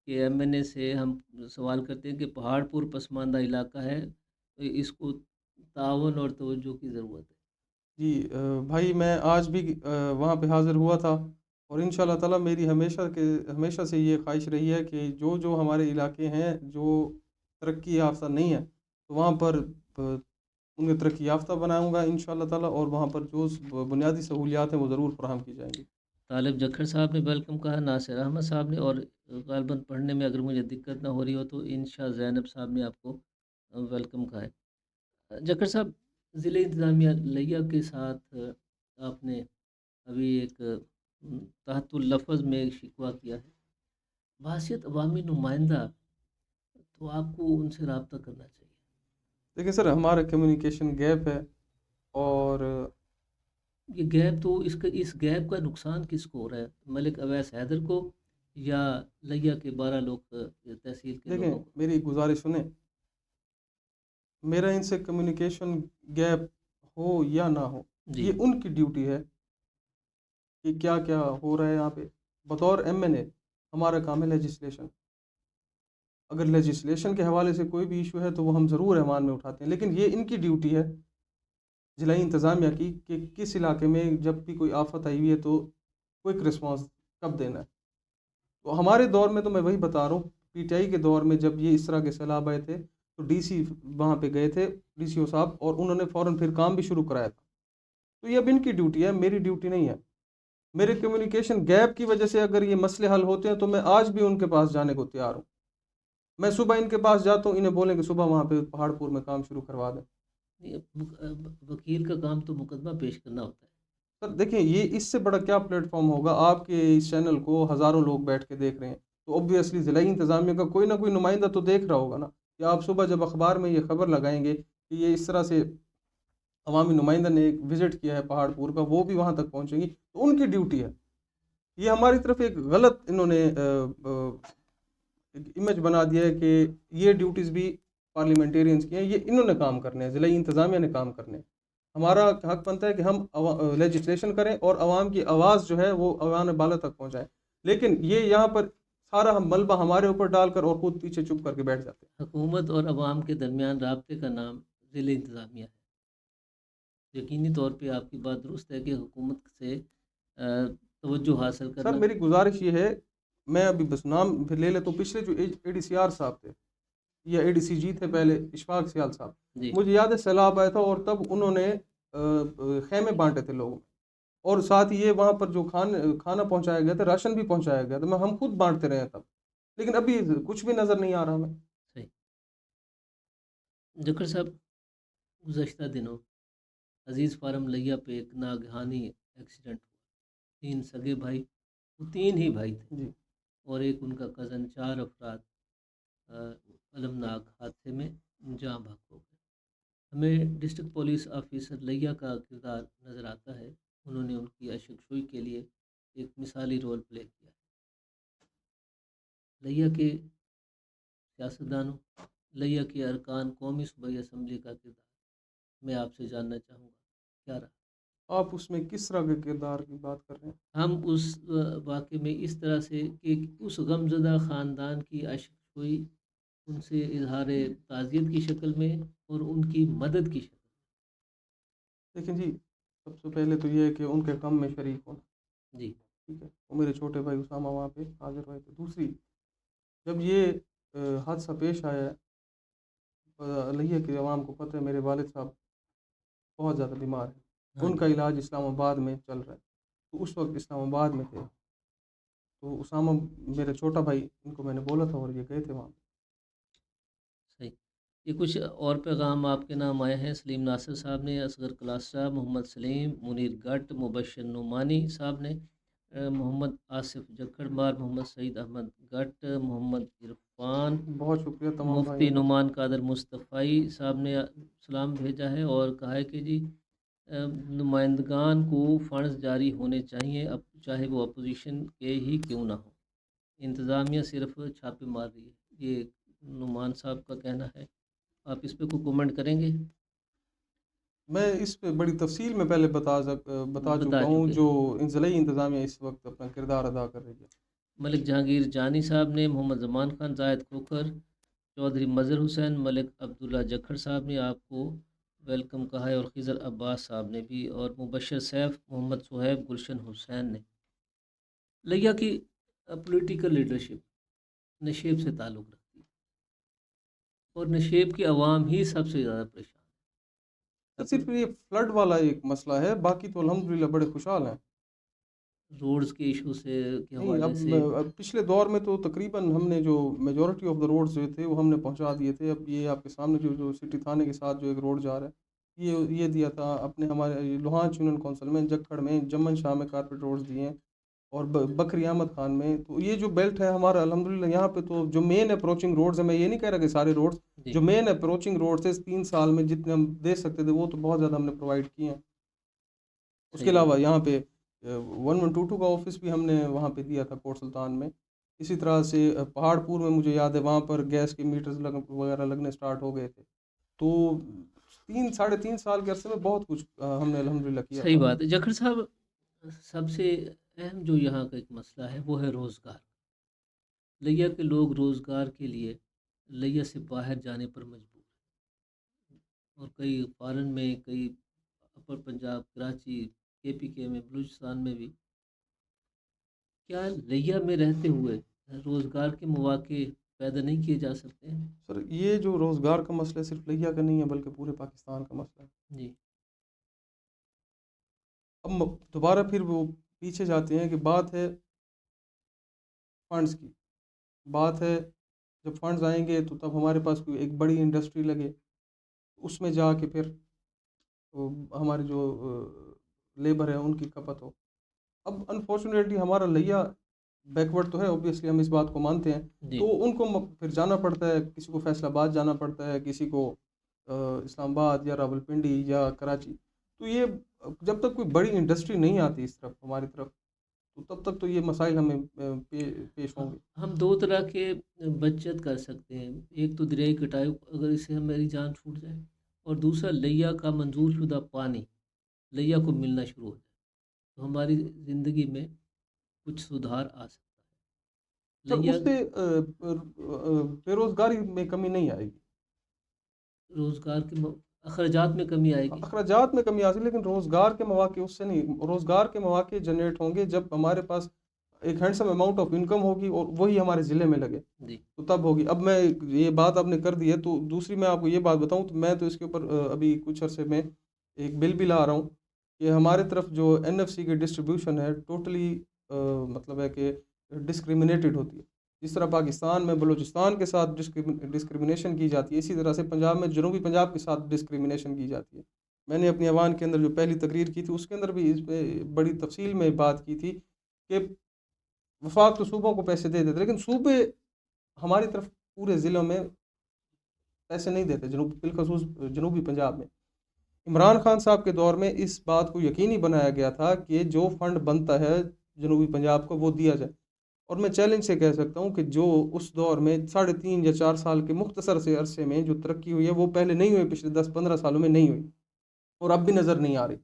کے ایم این اے سے ہم سوال کرتے ہیں کہ پہاڑ پور پسماندہ علاقہ ہے، اس کو تعاون اور توجہ کی ضرورت ہے. جی بھائی میں آج بھی وہاں پہ حاضر ہوا تھا، اور انشاءاللہ تعالیٰ میری ہمیشہ سے یہ خواہش رہی ہے کہ جو ہمارے علاقے ہیں جو ترقی یافتہ نہیں ہیں، تو وہاں پر ان کو ترقی یافتہ بناؤں گا انشاءاللہ تعالیٰ، اور وہاں پر جو بنیادی سہولیات ہیں وہ ضرور فراہم کی جائیں گی. طالب جکھڑ صاحب نے ویلکم کہا، ناصر احمد صاحب نے، اور غالباً پڑھنے میں اگر مجھے دقت نہ ہو رہی ہو تو انشا زینب صاحب نے آپ کو ویلکم کہا ہے. جکھڑ صاحب، ضلع انتظامیہ لیا کے ساتھ آپ نے ابھی ایک تحت اللفظ میں ایک شکوہ کیا ہے. بحیثیت عوامی نمائندہ تو آپ کو ان سے رابطہ کرنا چاہیے. دیکھیں سر، ہمارا کمیونیکیشن گیپ ہے، اور یہ گیپ تو اس گیپ کا نقصان کس کو ہو رہا ہے؟ ملک اویس حیدر کو یا لیا کے 12 لوگ تحصیل کے دیکھیں لوگوں کو؟ میری گزارش سنیں، میرا ان سے کمیونیکیشن گیپ ہو یا نہ ہو، جی یہ ان کی ڈیوٹی ہے کہ کیا کیا ہو رہا ہے یہاں پہ. بطور ایم این اے ہمارا کام ہے لیجسلیشن. اگر لیجسلیشن کے حوالے سے کوئی بھی ایشو ہے تو وہ ہم ضرور ایوان میں اٹھاتے ہیں، لیکن یہ ان کی ڈیوٹی ہے ضلعی انتظامیہ کی کہ کس علاقے میں جب بھی کوئی آفت آئی ہوئی ہے تو کوئک رسپانس کب دینا ہے. تو ہمارے دور میں تو میں وہی بتا رہا ہوں، پی ٹی آئی کے دور میں جب یہ اس طرح کے سیلاب آئے تھے تو ڈی سی وہاں پہ گئے تھے، ڈی سی او صاحب، اور انہوں نے فوراً پھر کام بھی شروع کرایا تھا. تو یہ اب ان کی ڈیوٹی ہے، میری ڈیوٹی نہیں ہے. میرے کمیونیکیشن گیپ کی وجہ سے اگر یہ مسئلے حل ہوتے ہیں تو میں آج بھی ان کے پاس جانے کو تیار ہوں. میں صبح ان کے پاس جاتا ہوں، انہیں بولیں کہ صبح وہاں پہ پہاڑ پور میں کام شروع کروا دیں. وکیل کا کام تو مقدمہ پیش کرنا ہوتا ہے. سر دیکھیں، یہ اس سے بڑا کیا پلیٹ فارم ہوگا؟ آپ کے اس چینل کو ہزاروں لوگ بیٹھ کے دیکھ رہے ہیں، تو اوبویسلی ضلعی انتظامیہ کا کوئی نہ کوئی نمائندہ تو دیکھ رہا ہوگا نا، کہ آپ صبح جب اخبار میں یہ خبر لگائیں گے کہ یہ اس طرح سے عوامی نمائندہ نے ایک وزٹ کیا ہے پہاڑ پور کا، وہ بھی وہاں تک پہنچیں گی، تو ان کی ڈیوٹی ہے. یہ ہماری طرف ایک غلط انہوں نے امیج بنا دیا ہے کہ یہ ڈیوٹیز بھی پارلیمنٹیرینز کی ہیں، یہ انہوں نے کام کرنے ہیں، ضلعی انتظامیہ نے کام کرنے ہیں. ہمارا حق بنتا ہے کہ ہم لیجسلیشن کریں اور عوام کی آواز جو ہے وہ عوام بالا تک پہنچائیں، لیکن یہ یہاں پر سارا ہم ملبہ ہمارے اوپر ڈال کر اور خود پیچھے چپ کر کے بیٹھ جاتے ہیں. حکومت اور عوام کے درمیان رابطے کا نام ضلع انتظامیہ ہے. یقینی طور پہ آپ کی بات درست ہے کہ حکومت سے توجہ حاصل سر کرنا. میری گزارش یہ ہے، میں ابھی بس نام پھر لے لیتا ہوں، پچھلے جو اے ڈی سی آر صاحب تھے یا اے ڈی سی جی تھے پہلے، اشفاق سیال صاحب، جی مجھے یاد ہے سیلاب آیا تھا اور تب انہوں نے خیمے بانٹے تھے لوگوں میں، اور ساتھ ہی یہ وہاں پر جو کھانا پہنچایا گیا تھا، راشن بھی پہنچایا گیا تھا، ہم خود بانٹتے رہے ہیں تب، لیکن ابھی کچھ بھی نظر نہیں آ رہا ہمیں۔ صحیح۔ جکر صاحب، گزشتہ دنوں عزیز فارم لیا پہ ایک ناگہانی ایکسیڈنٹ ہوا، 3 سگے بھائی، وہ 3 ہی بھائی تھے، جی اور ایک ان کا کزن، 4 افراد المناک حادثے میں جاں بحق ہو گئے۔ ہمیں ڈسٹرکٹ پولیس آفیسر لیا کا کردار نظر آتا ہے، انہوں نے ان کی اشکشوئی کے لیے ایک مثالی رول پلے کیا ہے۔ لیا کے سیاستدانوں، لیا کے ارکان قومی صوبائی اسمبلی کا کردار میں آپ سے جاننا چاہوں گا، کیا رہا؟ آپ اس میں کس طرح کے کردار کی بات کر رہے ہیں؟ ہم اس واقعے میں اس طرح سے کہ اس غمزدہ خاندان کی اشکشوئی ان سے اظہار تعزیت کی شکل میں اور ان کی مدد کی شکل لیکن جی، سب سے پہلے تو یہ ہے کہ ان کے غم میں شریک ہونا، میں۔ جی ٹھیک ہے، وہ میرے چھوٹے بھائی اسامہ وہاں پہ حاضر ہوئے تھے۔ دوسری، جب یہ حادثہ پیش آیا ہے، لہیہ کے عوام کو پتہ ہے میرے والد صاحب بہت زیادہ بیمار ہیں، ہاں ان جی کا علاج اسلام آباد میں چل رہا ہے، تو اس وقت اسلام آباد میں تھے، تو اسامہ میرا چھوٹا بھائی، ان کو میں نے بولا تھا اور یہ گئے تھے وہاں۔ صحیح۔ یہ کچھ اور پیغام آپ کے نام آئے ہیں۔ سلیم ناصر صاحب نے، اصغر کلاس صاحب، محمد سلیم، منیر گٹ، مبشر نعمانی صاحب نے، محمد آصف جکڑ مار، محمد سعید احمد گٹ، محمد عرفان، بہت شکریہ تمام مفتی بھائیوں کا۔ نعمان قادر مصطفی صاحب نے سلام بھیجا ہے اور کہا ہے کہ جی نمائندگان کو فنڈز جاری ہونے چاہیے، اب چاہے وہ اپوزیشن کے ہی کیوں نہ ہو، انتظامیہ صرف چھاپے مار رہی ہے، یہ نعمان صاحب کا کہنا ہے۔ آپ اس پہ کوئی کومنٹ کریں گے؟ میں اس پہ بڑی تفصیل میں پہلے بتا بتا چکا ہوں چکے جو ہیں۔ ضلعی انتظامیہ اس وقت اپنا کردار ادا کر رہی ہے۔ ملک جہانگیر جانی صاحب نے، محمد زمان خان، زاہد کھوکھر، چودھری مظہر حسین، ملک عبداللہ جکھڑ صاحب نے آپ کو ویلکم کہا ہے، اور خضر عباس صاحب نے بھی، اور مبشر سیف، محمد صہیب، گلشن حسین نے۔ لیا کی پولیٹیکل لیڈرشپ نشیب سے تعلق رکھتی ہے، اور نشیب کی عوام ہی سب سے زیادہ پریشان ہے۔ صرف یہ فلڈ والا ایک مسئلہ ہے، باقی تو الحمدللہ بڑے خوشحال ہیں۔ روڈز کے ایشو سے کے نہیں، حوالے سے اب پچھلے دور میں تو تقریباً ہم نے جو میجورٹی آف دا روڈز جو تھے وہ ہم نے پہنچا دیے تھے۔ اب یہ آپ کے سامنے جو سٹی تھانے کے ساتھ جو ایک روڈ جا رہا ہے، یہ دیا تھا اپنے ہمارے لوہان یونین کونسل میں، جکڑ میں، جمن شاہ میں کارپیٹ روڈز دیے ہیں، اور بکری احمد خان میں۔ تو یہ جو بیلٹ ہے ہمارا الحمدللہ یہاں پہ، تو جو مین اپروچنگ روڈز ہیں، میں یہ نہیں کہہ رہا کہ سارے روڈز، جی جو مین اپروچنگ روڈز تھے 3 سال میں جتنے ہم دے سکتے تھے وہ تو بہت زیادہ ہم نے پرووائڈ کیے ہیں۔ اس کے صحیح بات۔ علاوہ یہاں پہ 1122 کا آفس بھی ہم نے وہاں پہ دیا تھا کوٹ سلطان میں۔ اسی طرح سے پہاڑ پور میں مجھے یاد ہے وہاں پر گیس کے میٹرز وغیرہ لگنے سٹارٹ ہو گئے تھے۔ تو 3 ساڑھے 3 سال کے عرصے میں بہت کچھ ہم نے الحمدللہ کیا صحیح تھا۔ بات ہے جکھڑ صاحب، سب سے اہم جو یہاں کا ایک مسئلہ ہے وہ ہے روزگار۔ لیا کے لوگ روزگار کے لیے لیا سے باہر جانے پر مجبور ہیں، اور کئی فارن میں، کئی اپر پنجاب، کراچی، KPK میں، بلوچستان میں بھی۔ کیا لیا میں رہتے ہوئے روزگار کے مواقع پیدا نہیں کیے جا سکتے ہیں؟ سر، یہ جو روزگار کا مسئلہ صرف لیا کا نہیں ہے بلکہ پورے پاکستان کا مسئلہ ہے۔ جی اب دوبارہ پھر وہ پیچھے جاتے ہیں کہ بات ہے فنڈز کی، بات ہے جب فنڈز آئیں گے تو تب ہمارے پاس کوئی ایک بڑی انڈسٹری لگے، اس میں جا کے پھر ہمارے جو لیبر ہے ان کی کھپت ہو۔ اب انفارچونیٹلی ہمارا لیا بیکورڈ تو ہے، اوبیسلی ہم اس بات کو مانتے ہیں، جی تو ان کو پھر جانا پڑتا ہے، کسی کو فیصل آباد جانا پڑتا ہے، کسی کو اسلام آباد یا راولپنڈی یا کراچی۔ تو یہ جب تک کوئی بڑی انڈسٹری نہیں آتی اس طرف ہماری طرف، تو تب تک تو یہ مسائل ہمیں پیش ہوں گے۔ ہم 2 طرح کے بچت کر سکتے ہیں، ایک تو دریائی کٹائی، اگر اس سے ہماری جان چھوٹ جائے، اور دوسرا لیا کا منظور شدہ پانی لیا کو ملنا شروع ہو جائے، تو ہماری زندگی میں کچھ سدھار آ سکتا ہے۔ سر، لیا اس سے بے روزگاری میں کمی نہیں آئے گی، روزگار کے اخراجات میں کمی آئے گی۔ اخراجات میں کمی آ سکتی ہے، لیکن روزگار کے مواقع اس سے نہیں، روزگار کے مواقع جنریٹ ہوں گے جب ہمارے پاس ایک ہینڈسم اماؤنٹ آف انکم ہوگی اور وہی ہمارے ضلع میں لگے، جی تو تب ہوگی۔ اب میں یہ بات آپ نے کر دی ہے، تو دوسری میں آپ کو یہ بات بتاؤں، تو میں تو اس کے اوپر ابھی کچھ عرصے میں ایک بل بھی لا رہا ہوں کہ ہمارے طرف جو NFC کی ڈسٹریبیوشن ہے ٹوٹلی مطلب ہے کہ ڈسکریمنیٹڈ ہوتی ہے. جس طرح پاکستان میں بلوچستان کے ساتھ ڈسکریمنیشن کی جاتی ہے، اسی طرح سے پنجاب میں جنوبی پنجاب کے ساتھ ڈسکریمنیشن کی جاتی ہے. میں نے اپنی ایوان کے اندر جو پہلی تقریر کی تھی اس کے اندر بھی اس پہ بڑی تفصیل میں بات کی تھی کہ وفاق تو صوبوں کو پیسے دے دیتے، لیکن صوبے ہماری طرف پورے ضلعوں میں پیسے نہیں دیتے، بالخصوص جنوبی پنجاب میں. عمران خان صاحب کے دور میں اس بات کو یقینی بنایا گیا تھا کہ جو فنڈ بنتا ہے جنوبی پنجاب کو وہ دیا جائے. اور میں چیلنج سے کہہ سکتا ہوں کہ جو اس دور میں 3.5 یا 4 سال کے مختصر سے عرصے میں جو ترقی ہوئی ہے وہ پہلے نہیں ہوئی، پچھلے 10-15 سالوں میں نہیں ہوئی اور اب بھی نظر نہیں آ رہی.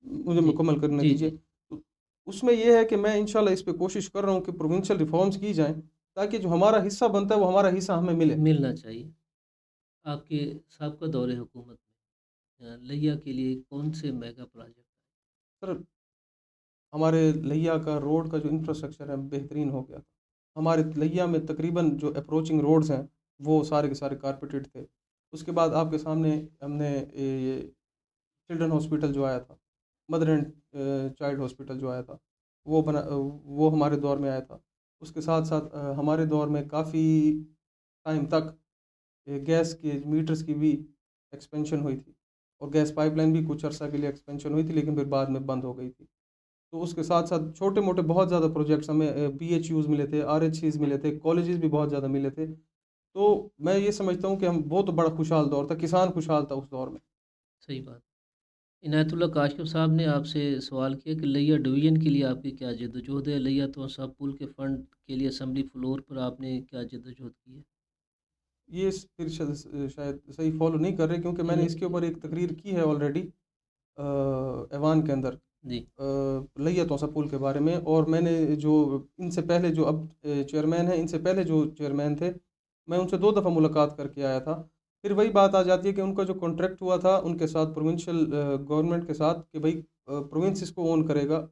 مجھے جی مکمل کرنے جی دیجیے. جی تو اس میں یہ ہے کہ میں انشاءاللہ اس پہ کوشش کر رہا ہوں کہ پروونشل ریفارمز کی جائیں تاکہ جو ہمارا حصہ بنتا ہے وہ ہمارا حصہ ہمیں ملے. ملنا چاہیے. آپ کے سابقہ دور حکومت میں لیا کے لیے کون سے میگا پروجیکٹ؟ سر ہمارے لیا کا روڈ کا جو انفراسٹرکچر ہے بہترین ہو گیا تھا. ہمارے لیا میں تقریباً جو اپروچنگ روڈز ہیں وہ سارے کے سارے کارپیٹڈ تھے. اس کے بعد آپ کے سامنے ہم نے چلڈرن ہاسپٹل جو آیا تھا، مدر اینڈ چائلڈ ہاسپٹل جو آیا تھا وہ ہمارے دور میں آیا تھا. اس کے ساتھ ساتھ ہمارے دور میں کافی ٹائم تک گیس کے میٹرز کی بھی ایکسپینشن ہوئی تھی اور گیس پائپ لائن بھی کچھ عرصہ کے لیے ایکسپینشن ہوئی تھی لیکن پھر بعد میں بند ہو گئی تھی. تو اس کے ساتھ ساتھ چھوٹے موٹے بہت زیادہ پروجیکٹس ہمیں PHUs ملے تھے، RHCs ملے تھے، کالجز بھی بہت زیادہ ملے تھے. تو میں یہ سمجھتا ہوں کہ وہ تو بڑا خوشحال دور تھا، کسان خوشحال تھا اس دور میں. صحیح بات. عنایت اللہ کاشف صاحب نے آپ سے سوال کیا کہ لیا ڈویژن کے لیے آپ کی کیا جد و جہد ہے؟ لیا تو سب پل کے فنڈ کے لیے اسمبلی فلور پر آپ نے کیا جد و جہد کی ہے؟ یہ پھر شاید صحیح فالو نہیں کر رہے کیونکہ میں نے اس کے اوپر ایک تقریر کی ہے آلریڈی ایوان کے اندر جی لیا توسا پل کے بارے میں. اور میں نے جو ان سے پہلے جو اب چیئرمین ہیں، ان سے پہلے جو چیئرمین تھے، میں ان سے 2 دفعہ ملاقات کر کے آیا تھا. پھر وہی بات آ جاتی ہے کہ ان کا جو کانٹریکٹ ہوا تھا ان کے ساتھ پروونشل گورنمنٹ کے ساتھ کہ بھائی پروونس اس کو اون کرے گا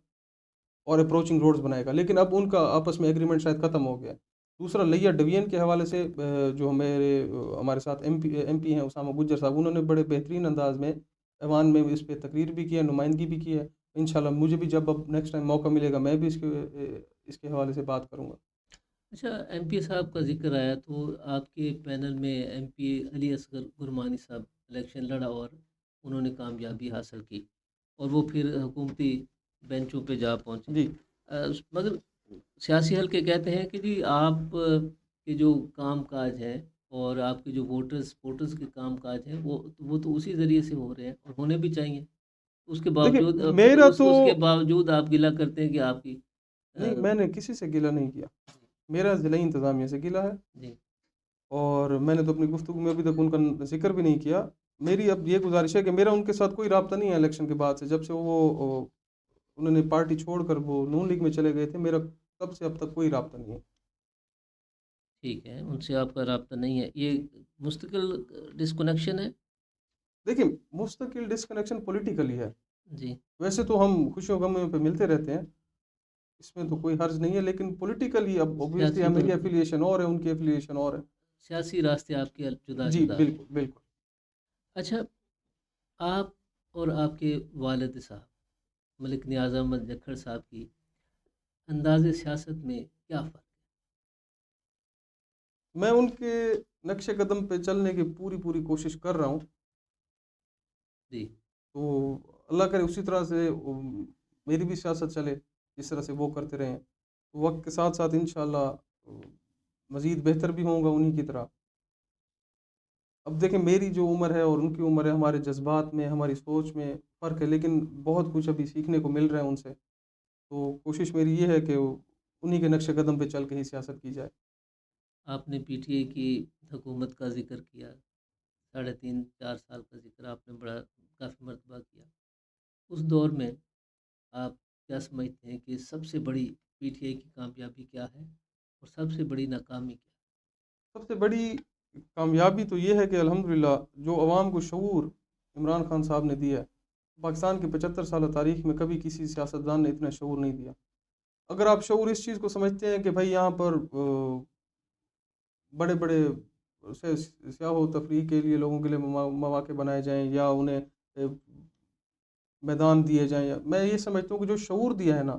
اور اپروچنگ روڈز بنائے گا، لیکن اب ان کا آپس میں ایگریمنٹ شاید ختم ہو گیا. دوسرا لیا ڈویژن کے حوالے سے جو ہمارے ساتھ ایم پی ہیں اسامہ گجر صاحب، انہوں نے بڑے بہترین انداز میں ایوان میں اس پہ تقریر بھی کی ہے، نمائندگی بھی کی ہے. انشاءاللہ مجھے بھی جب اب نیکسٹ ٹائم موقع ملے گا میں بھی اس کے حوالے سے بات کروں گا. اچھا، ایم پی صاحب کا ذکر آیا تو آپ کے پینل میں ایم پی علی اصغر گرمانی صاحب الیکشن لڑا اور انہوں نے کامیابی حاصل کی اور وہ پھر حکومتی بینچوں پہ جا پہنچے. جی مگر سیاسی حلقے کہتے ہیں کہ جی آپ کے جو کام کاج ہیں اور آپ کے جو ووٹرز کے کام کاج ہیں وہ تو اسی ذریعے سے ہو رہے ہیں اور ہونے بھی چاہیے. اس کے دیکھیں باوجود میرا تو اس کے باوجود آپ گلہ کرتے ہیں کہ آپ کی نہیں، میں نے کسی سے گلہ نہیں کیا، میرا ضلعی انتظامیہ سے گلہ ہے. جی اور میں نے تو اپنی گفتگو میں ابھی تک ان کا ذکر بھی نہیں کیا. میری اب یہ گزارش ہے کہ میرا ان کے ساتھ کوئی رابطہ نہیں ہے الیکشن کے بعد سے، جب سے انہوں نے پارٹی چھوڑ کر وہ نون لیگ میں چلے گئے تھے، میرا تب سے اب تک کوئی رابطہ نہیں ہے. ٹھیک ہے، ان سے آپ کا رابطہ نہیں ہے، یہ مستقل ڈسکنیکشن ہے. دیکھیں مستقل ڈسکنیکشن پولیٹیکلی ہے، جی ویسے تو ہم خوشیوں غموں پہ ملتے رہتے ہیں، اس میں تو کوئی حرج نہیں ہے، لیکن پولیٹیکلی اب اوبویسلی سیاسی میری طور پر ایفیلیشن اور ہے، ان کی ایفیلیشن اور ہے. سیاسی راستے آپ کے جدا جی جدا ہیں. بالکل بالکل. اچھا، آپ اور آپ کے والد صاحب ملک نیاز احمد جکھڑ صاحب کی انداز سیاست میں کیا فرق؟ میں ان کے نقش قدم پہ چلنے کی پوری کوشش کر رہا ہوں. جی تو اللہ کرے اسی طرح سے میری بھی سیاست چلے جس طرح سے وہ کرتے رہیں. وقت کے ساتھ ساتھ انشاءاللہ مزید بہتر بھی ہوں گا انہی کی طرح. اب دیکھیں میری جو عمر ہے اور ان کی عمر ہے، ہمارے جذبات میں ہماری سوچ میں فرق ہے، لیکن بہت کچھ ابھی سیکھنے کو مل رہا ہے ان سے. تو کوشش میری یہ ہے کہ انہی کے نقش قدم پہ چل کے ہی سیاست کی جائے. آپ نے PTI کی حکومت کا ذکر کیا، 3.5-4 سال کا ذکر آپ نے کافی مرتبہ کیا. اس دور میں آپ کیا سمجھتے ہیں کہ سب سے بڑی PTI کی کامیابی کیا ہے اور سب سے بڑی ناکامی کیا؟ سب سے بڑی کامیابی تو یہ ہے کہ الحمدللہ جو عوام کو شعور عمران خان صاحب نے دیا ہے، پاکستان کی 75 سالہ تاریخ میں کبھی کسی سیاستدان نے اتنا شعور نہیں دیا. اگر آپ شعور اس چیز کو سمجھتے ہیں کہ بھائی یہاں پر بڑے سیاح و تفریح کے لیے لوگوں کے لیے مواقع بنائے جائیں یا انہیں میدان دیے جائیں، یا میں یہ سمجھتا ہوں کہ جو شعور دیا ہے نا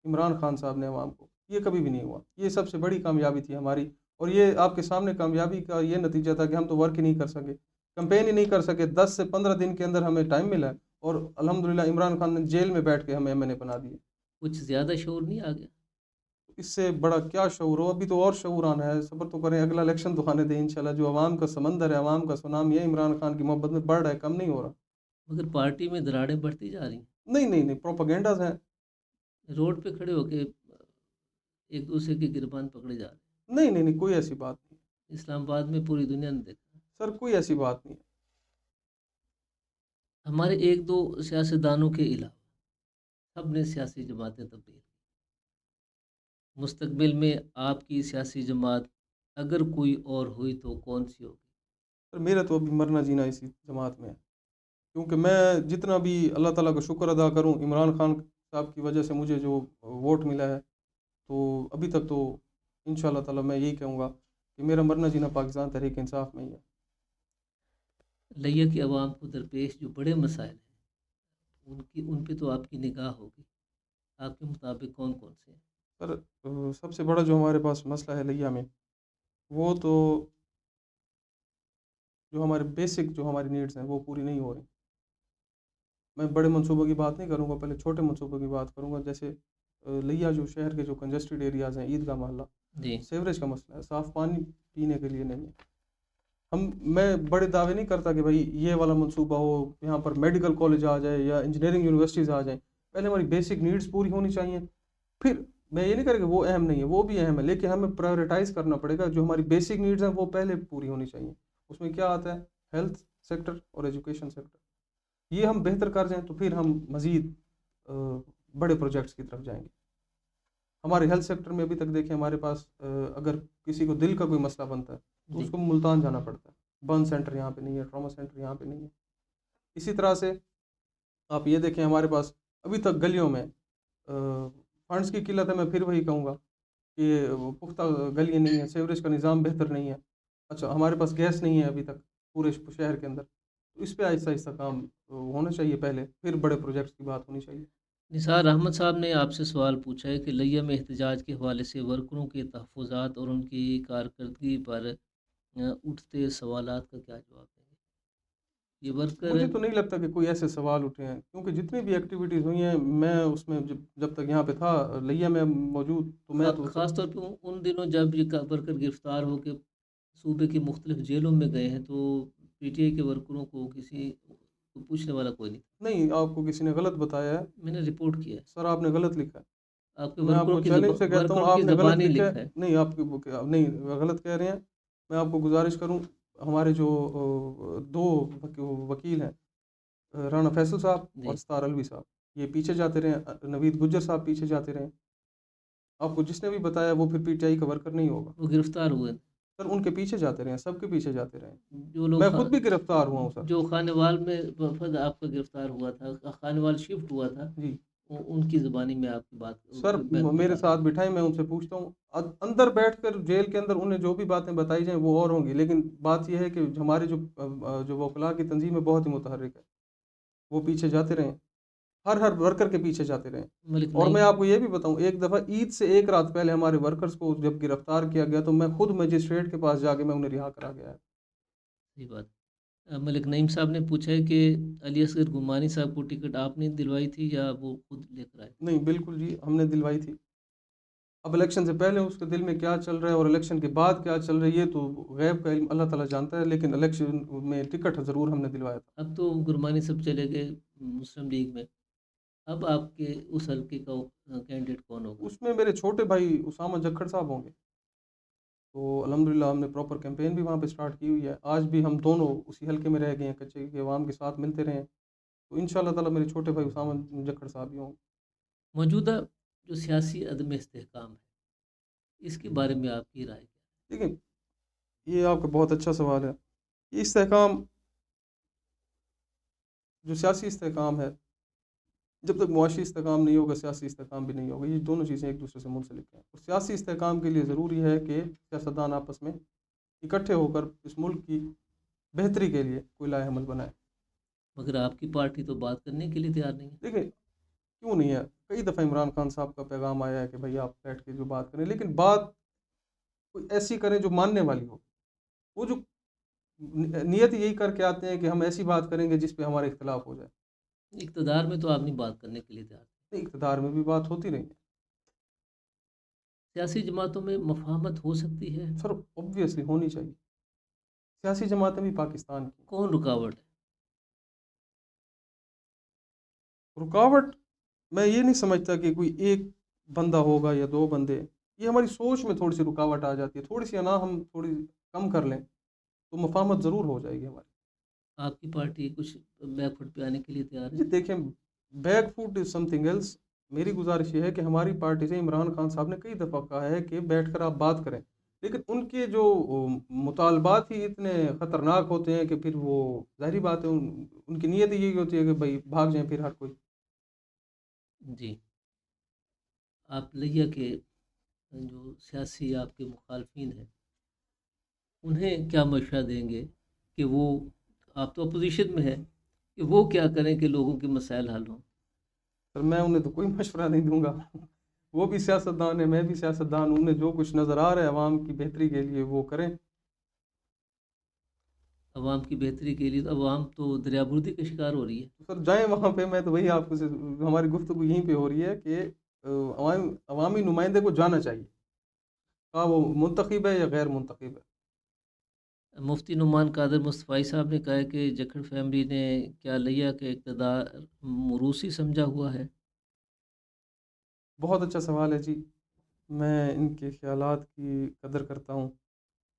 عمران خان صاحب نے عوام کو، یہ کبھی بھی نہیں ہوا. یہ سب سے بڑی کامیابی تھی ہماری. اور یہ آپ کے سامنے کامیابی کا یہ نتیجہ تھا کہ ہم تو ورک ہی نہیں کر سکے، کمپین ہی نہیں کر سکے. 10 سے 15 دن کے اندر ہمیں ٹائم ملا ہے، اور الحمدللہ عمران خان نے جیل میں بیٹھ کے ہمیں ایم این اے بنا دیے. کچھ زیادہ شعور نہیں آ گیا؟ اس سے بڑا کیا شعور ہو؟ ابھی تو اور شعور آنا ہے. صبر تو کریں، اگلا الیکشن تو آنے دیں انشاءاللہ. جو عوام کا سمندر ہے، عوام کا سونامی ہے، عمران خان کی محبت میں بڑھ رہا ہے، کم نہیں ہو رہا. مگر پارٹی میں دراڑیں بڑھتی جا رہی ہیں. نہیں نہیں نہیں، پروپیگنڈاز ہیں. روڈ پہ کھڑے ہو کے ایک دوسرے کے گربان پکڑے جا رہے نہیں نہیں نہیں، کوئی ایسی بات نہیں ہیں. اسلام آباد میں پوری دنیا نے دیکھا. سر، کوئی ایسی بات نہیں. ہمارے ایک دو سیاستدانوں کے علاوہ سب نے سیاسی جماعتیں تبدیل کی. مستقبل میں آپ کی سیاسی جماعت اگر کوئی اور ہوئی تو کون سی ہوگی؟ سر میرا تو ابھی مرنا جینا اسی جماعت میں ہے، کیونکہ میں جتنا بھی اللہ تعالیٰ کا شکر ادا کروں، عمران خان صاحب کی وجہ سے مجھے جو ووٹ ملا ہے، تو ابھی تک تو انشاءاللہ تعالیٰ میں یہی کہوں گا کہ میرا مرنا جینا پاکستان تحریک انصاف میں ہی ہے. لیا کی عوام کو درپیش جو بڑے مسائل ہیں ان پہ تو آپ کی نگاہ ہوگی. آپ کے مطابق کون کون سے ہیں؟ سر سب سے بڑا جو ہمارے پاس مسئلہ ہے لیا میں، وہ تو جو ہمارے بیسک جو ہماری نیڈز ہیں وہ پوری نہیں ہو رہی. میں بڑے منصوبوں کی بات نہیں کروں گا، پہلے چھوٹے منصوبوں کی بات کروں گا. جیسے لیا جو شہر کے جو کنجسٹڈ ایریاز ہیں، عیدگاہ محلہ، جی سیوریج کا مسئلہ ہے، صاف پانی پینے کے لیے نہیں ہے. میں بڑے دعوے نہیں کرتا کہ بھائی یہ والا منصوبہ ہو، یہاں پر میڈیکل کالج آ جائے یا انجینئرنگ یونیورسٹیز آ جائیں. پہلے ہماری بیسک نیڈز پوری ہونی چاہیے. پھر میں یہ نہیں کروں کہ وہ اہم نہیں ہے، وہ بھی اہم ہے، لیکن ہمیں پرائیورٹائز کرنا پڑے گا. جو ہماری بیسک نیڈز ہیں وہ پہلے پوری ہونی چاہیے. اس میں کیا آتا ہے؟ ہیلتھ سیکٹر اور ایجوکیشن سیکٹر. یہ ہم بہتر کر جائیں تو پھر ہم مزید بڑے پروجیکٹس کی طرف جائیں گے. ہمارے ہیلتھ سیکٹر میں ابھی تک دیکھیں، ہمارے پاس اگر کسی کو دل کا کوئی مسئلہ بنتا ہے تو جی اس کو ملتان جانا پڑتا ہے. برن سینٹر یہاں پہ نہیں ہے، ٹراما سینٹر یہاں پہ نہیں ہے. اسی طرح سے آپ یہ دیکھیں، ہمارے پاس ابھی تک گلیوں میں فنڈز کی قلت ہے. میں پھر وہی کہوں گا کہ پختہ گلیاں نہیں ہیں، سیوریج کا نظام بہتر نہیں ہے. اچھا، ہمارے پاس گیس نہیں ہے ابھی تک پورے شہر کے اندر. تو اس پہ آہستہ آہستہ کام ہونا چاہیے پہلے، پھر بڑے پروجیکٹس کی بات ہونی چاہیے. نثار احمد صاحب نے آپ سے سوال پوچھا ہے کہ لیا میں احتجاج کے حوالے سے ورکروں کے تحفظات اور ان کی کارکردگی پر اٹھتے سوالات کا کیا جواب دیں گے؟ یہ ورکر مجھے تو نہیں لگتا کہ کوئی ایسے سوال اٹھے ہیں، کیونکہ جتنی بھی ایکٹیویٹیز ہوئی ہیں، میں اس میں جب تک یہاں پہ تھا لیا میں موجود، تو میں تو خاص طور پہ ان دنوں جب یہ ورکر گرفتار ہو کے صوبے کی مختلف جیلوں میں گئے ہیں، تو پی ٹی آئی کے ورکروں کو کسی کو پوچھنے والا کوئی نہیں. نہیں، آپ کو کسی نے غلط بتایا ہے. میں نے رپورٹ کیا ہے. سر آپ نے غلط لکھا ہے. آپ کے میں آپ کو ورکروں کی چیلنج سے کہتا ہوں، ورکروں آپ کی نے غلط زبانی لکھا ہے. لکھا ہے. نہیں، آپ کی نہیں غلط کہہ رہے ہیں. میں آپ کو گزارش کروں، ہمارے جو دو وکیل ہیں، رانا فیصل صاحب اور جی ستار الوی صاحب، یہ پیچھے جاتے رہے. نوید گجر صاحب پیچھے جاتے رہے. آپ کو جس نے بھی بتایا وہ پھر پی ٹی آئی کا ورکر نہیں ہوگا. وہ گرفتار ہوئے. سر ان کے پیچھے جاتے رہے، سب کے پیچھے جاتے رہے. جو لوگ میں خود بھی گرفتار ہوا ہوں سر. جو خانوال میں وفد آپ کا گرفتار ہوا تھا، خانوال شفٹ ہوا تھا، جی ان کی زبانی میں آپ کی بات سر، میرے ساتھ بٹھائیں، میں ان سے پوچھتا ہوں. اندر بیٹھ کر جیل کے اندر انہیں جو بھی باتیں بتائی جائیں وہ اور ہوں گی، لیکن بات یہ ہے کہ ہمارے جو وکلاء کی تنظیم ہے بہت ہی متحرک ہے. وہ پیچھے جاتے رہے، ہر ورکر کے پیچھے جاتے رہے. ملک اور نہیں. میں آپ کو یہ بھی بتاؤں، ایک دفعہ عید سے ایک رات پہلے ہمارے ورکرز کو جب گرفتار کیا گیا تو میں خود مجسٹریٹ کے پاس جا کے میں انہیں رہا کرا گیا. صحیح بات. ملک نعیم صاحب نے پوچھا ہے کہ علی اصغر گمانی صاحب کو ٹکٹ آپ نے دلوائی تھی یا وہ خود لے کر آئے؟ نہیں، بالکل جی، ہم نے دلوائی تھی. اب الیکشن سے پہلے اس کے دل میں کیا چل رہا ہے اور الیکشن کے بعد کیا چل رہا ہے یہ تو غیب کا علم اللہ تعالیٰ جانتا ہے، لیکن الیکشن میں ٹکٹ ضرور ہم نے دلوایا تھا. اب تو گرمانی صاحب چلے گئے مسلم لیگ میں. اب آپ کے اس حلقے کا کینڈیڈیٹ کون ہوگا؟ اس میں میرے چھوٹے بھائی اسامہ جکھڑ صاحب ہوں گے. تو الحمدللہ ہم نے پراپر کیمپین بھی وہاں پہ سٹارٹ کی ہوئی ہے. آج بھی ہم دونوں اسی حلقے میں رہ گئے ہیں، کچے کے عوام کے ساتھ ملتے رہے ہیں. تو انشاءاللہ تعالیٰ میرے چھوٹے بھائی اسامہ جکھڑ صاحب بھی ہوں. موجودہ جو سیاسی عدم استحکام ہے، اس کے بارے میں آپ کی رائے کیا؟ دیکھیں، یہ آپ کا بہت اچھا سوال ہے. یہ استحکام، جو سیاسی استحکام ہے، جب تک معاشی استحکام نہیں ہوگا سیاسی استحکام بھی نہیں ہوگا. یہ دونوں چیزیں ایک دوسرے سے منسلک ہیں. اور سیاسی استحکام کے لیے ضروری ہے کہ سیاستدان آپس میں اکٹھے ہو کر اس ملک کی بہتری کے لیے کوئی لائحہ عمل بنائے. مگر آپ کی پارٹی تو بات کرنے کے لیے تیار نہیں ہے۔ دیکھیں کیوں نہیں ہے، کئی دفعہ عمران خان صاحب کا پیغام آیا ہے کہ بھائی آپ بیٹھ کے جو بات کریں، لیکن بات کوئی ایسی کریں جو ماننے والی ہو۔ وہ جو نیت یہی کر کے آتے ہیں کہ ہم ایسی بات کریں گے جس پہ ہمارے اختلاف ہو جائے۔ اقتدار میں تو آپ نہیں بات کرنے کے لیے تیار۔ نہیں، اقتدار میں بھی بات ہوتی رہی ہے سیاسی جماعتوں میں مفاہمت ہو سکتی ہے؟ سر، اوبویسلی ہونی چاہیے، سیاسی جماعتیں بھی پاکستان کی کون رکاوٹ ہے؟ رکاوٹ میں یہ نہیں سمجھتا کہ کوئی ایک بندہ ہوگا یا دو بندے، یہ ہماری سوچ میں تھوڑی سی رکاوٹ آ جاتی ہے، تھوڑی سی انا ہم تھوڑی کم کر لیں تو مفاہمت ضرور ہو جائے گی ہماری۔ آپ کی پارٹی کچھ بیک فٹ پہ آنے کے لیے تیار ہے؟ جی دیکھیں، بیک فوٹ از سم تھنگ ایلس۔ میری گزارش یہ ہے کہ ہماری پارٹی سے عمران خان صاحب نے کئی دفعہ کہا ہے کہ بیٹھ کر آپ بات کریں، لیکن ان کے جو مطالبات ہی اتنے خطرناک ہوتے ہیں کہ پھر وہ ظاہری بات ہے ان کی نیت یہی ہوتی ہے کہ بھائی بھاگ جائیں پھر ہر کوئی۔ جی، آپ لیا کے جو سیاسی آپ کے مخالفین ہیں انہیں کیا مشورہ دیں گے کہ وہ، آپ تو اپوزیشن میں ہیں، کہ وہ کیا کریں کہ لوگوں کے مسائل حل ہوں؟ سر میں انہیں تو کوئی مشورہ نہیں دوں گا، وہ بھی سیاستدان ہے، میں بھی سیاستدان ہوں، انہیں جو کچھ نظر آ رہا ہے عوام کی بہتری کے لیے وہ کریں۔ عوام کی بہتری کے لیے تو عوام تو دریا بردی کا شکار ہو رہی ہے۔ سر جائیں وہاں پہ، میں تو وہی آپ کو ہماری گفتگو یہیں پہ ہو رہی ہے کہ عوامی نمائندے کو جانا چاہیے، ہاں وہ منتخب ہے یا غیر منتخب ہے۔ مفتی نعمان قادر مصطفی صاحب نے کہا ہے کہ جکھڑ فیملی نے کیا لیا کہ اقتدار موروثی سمجھا ہوا ہے؟ بہت اچھا سوال ہے جی، میں ان کے خیالات کی قدر کرتا ہوں۔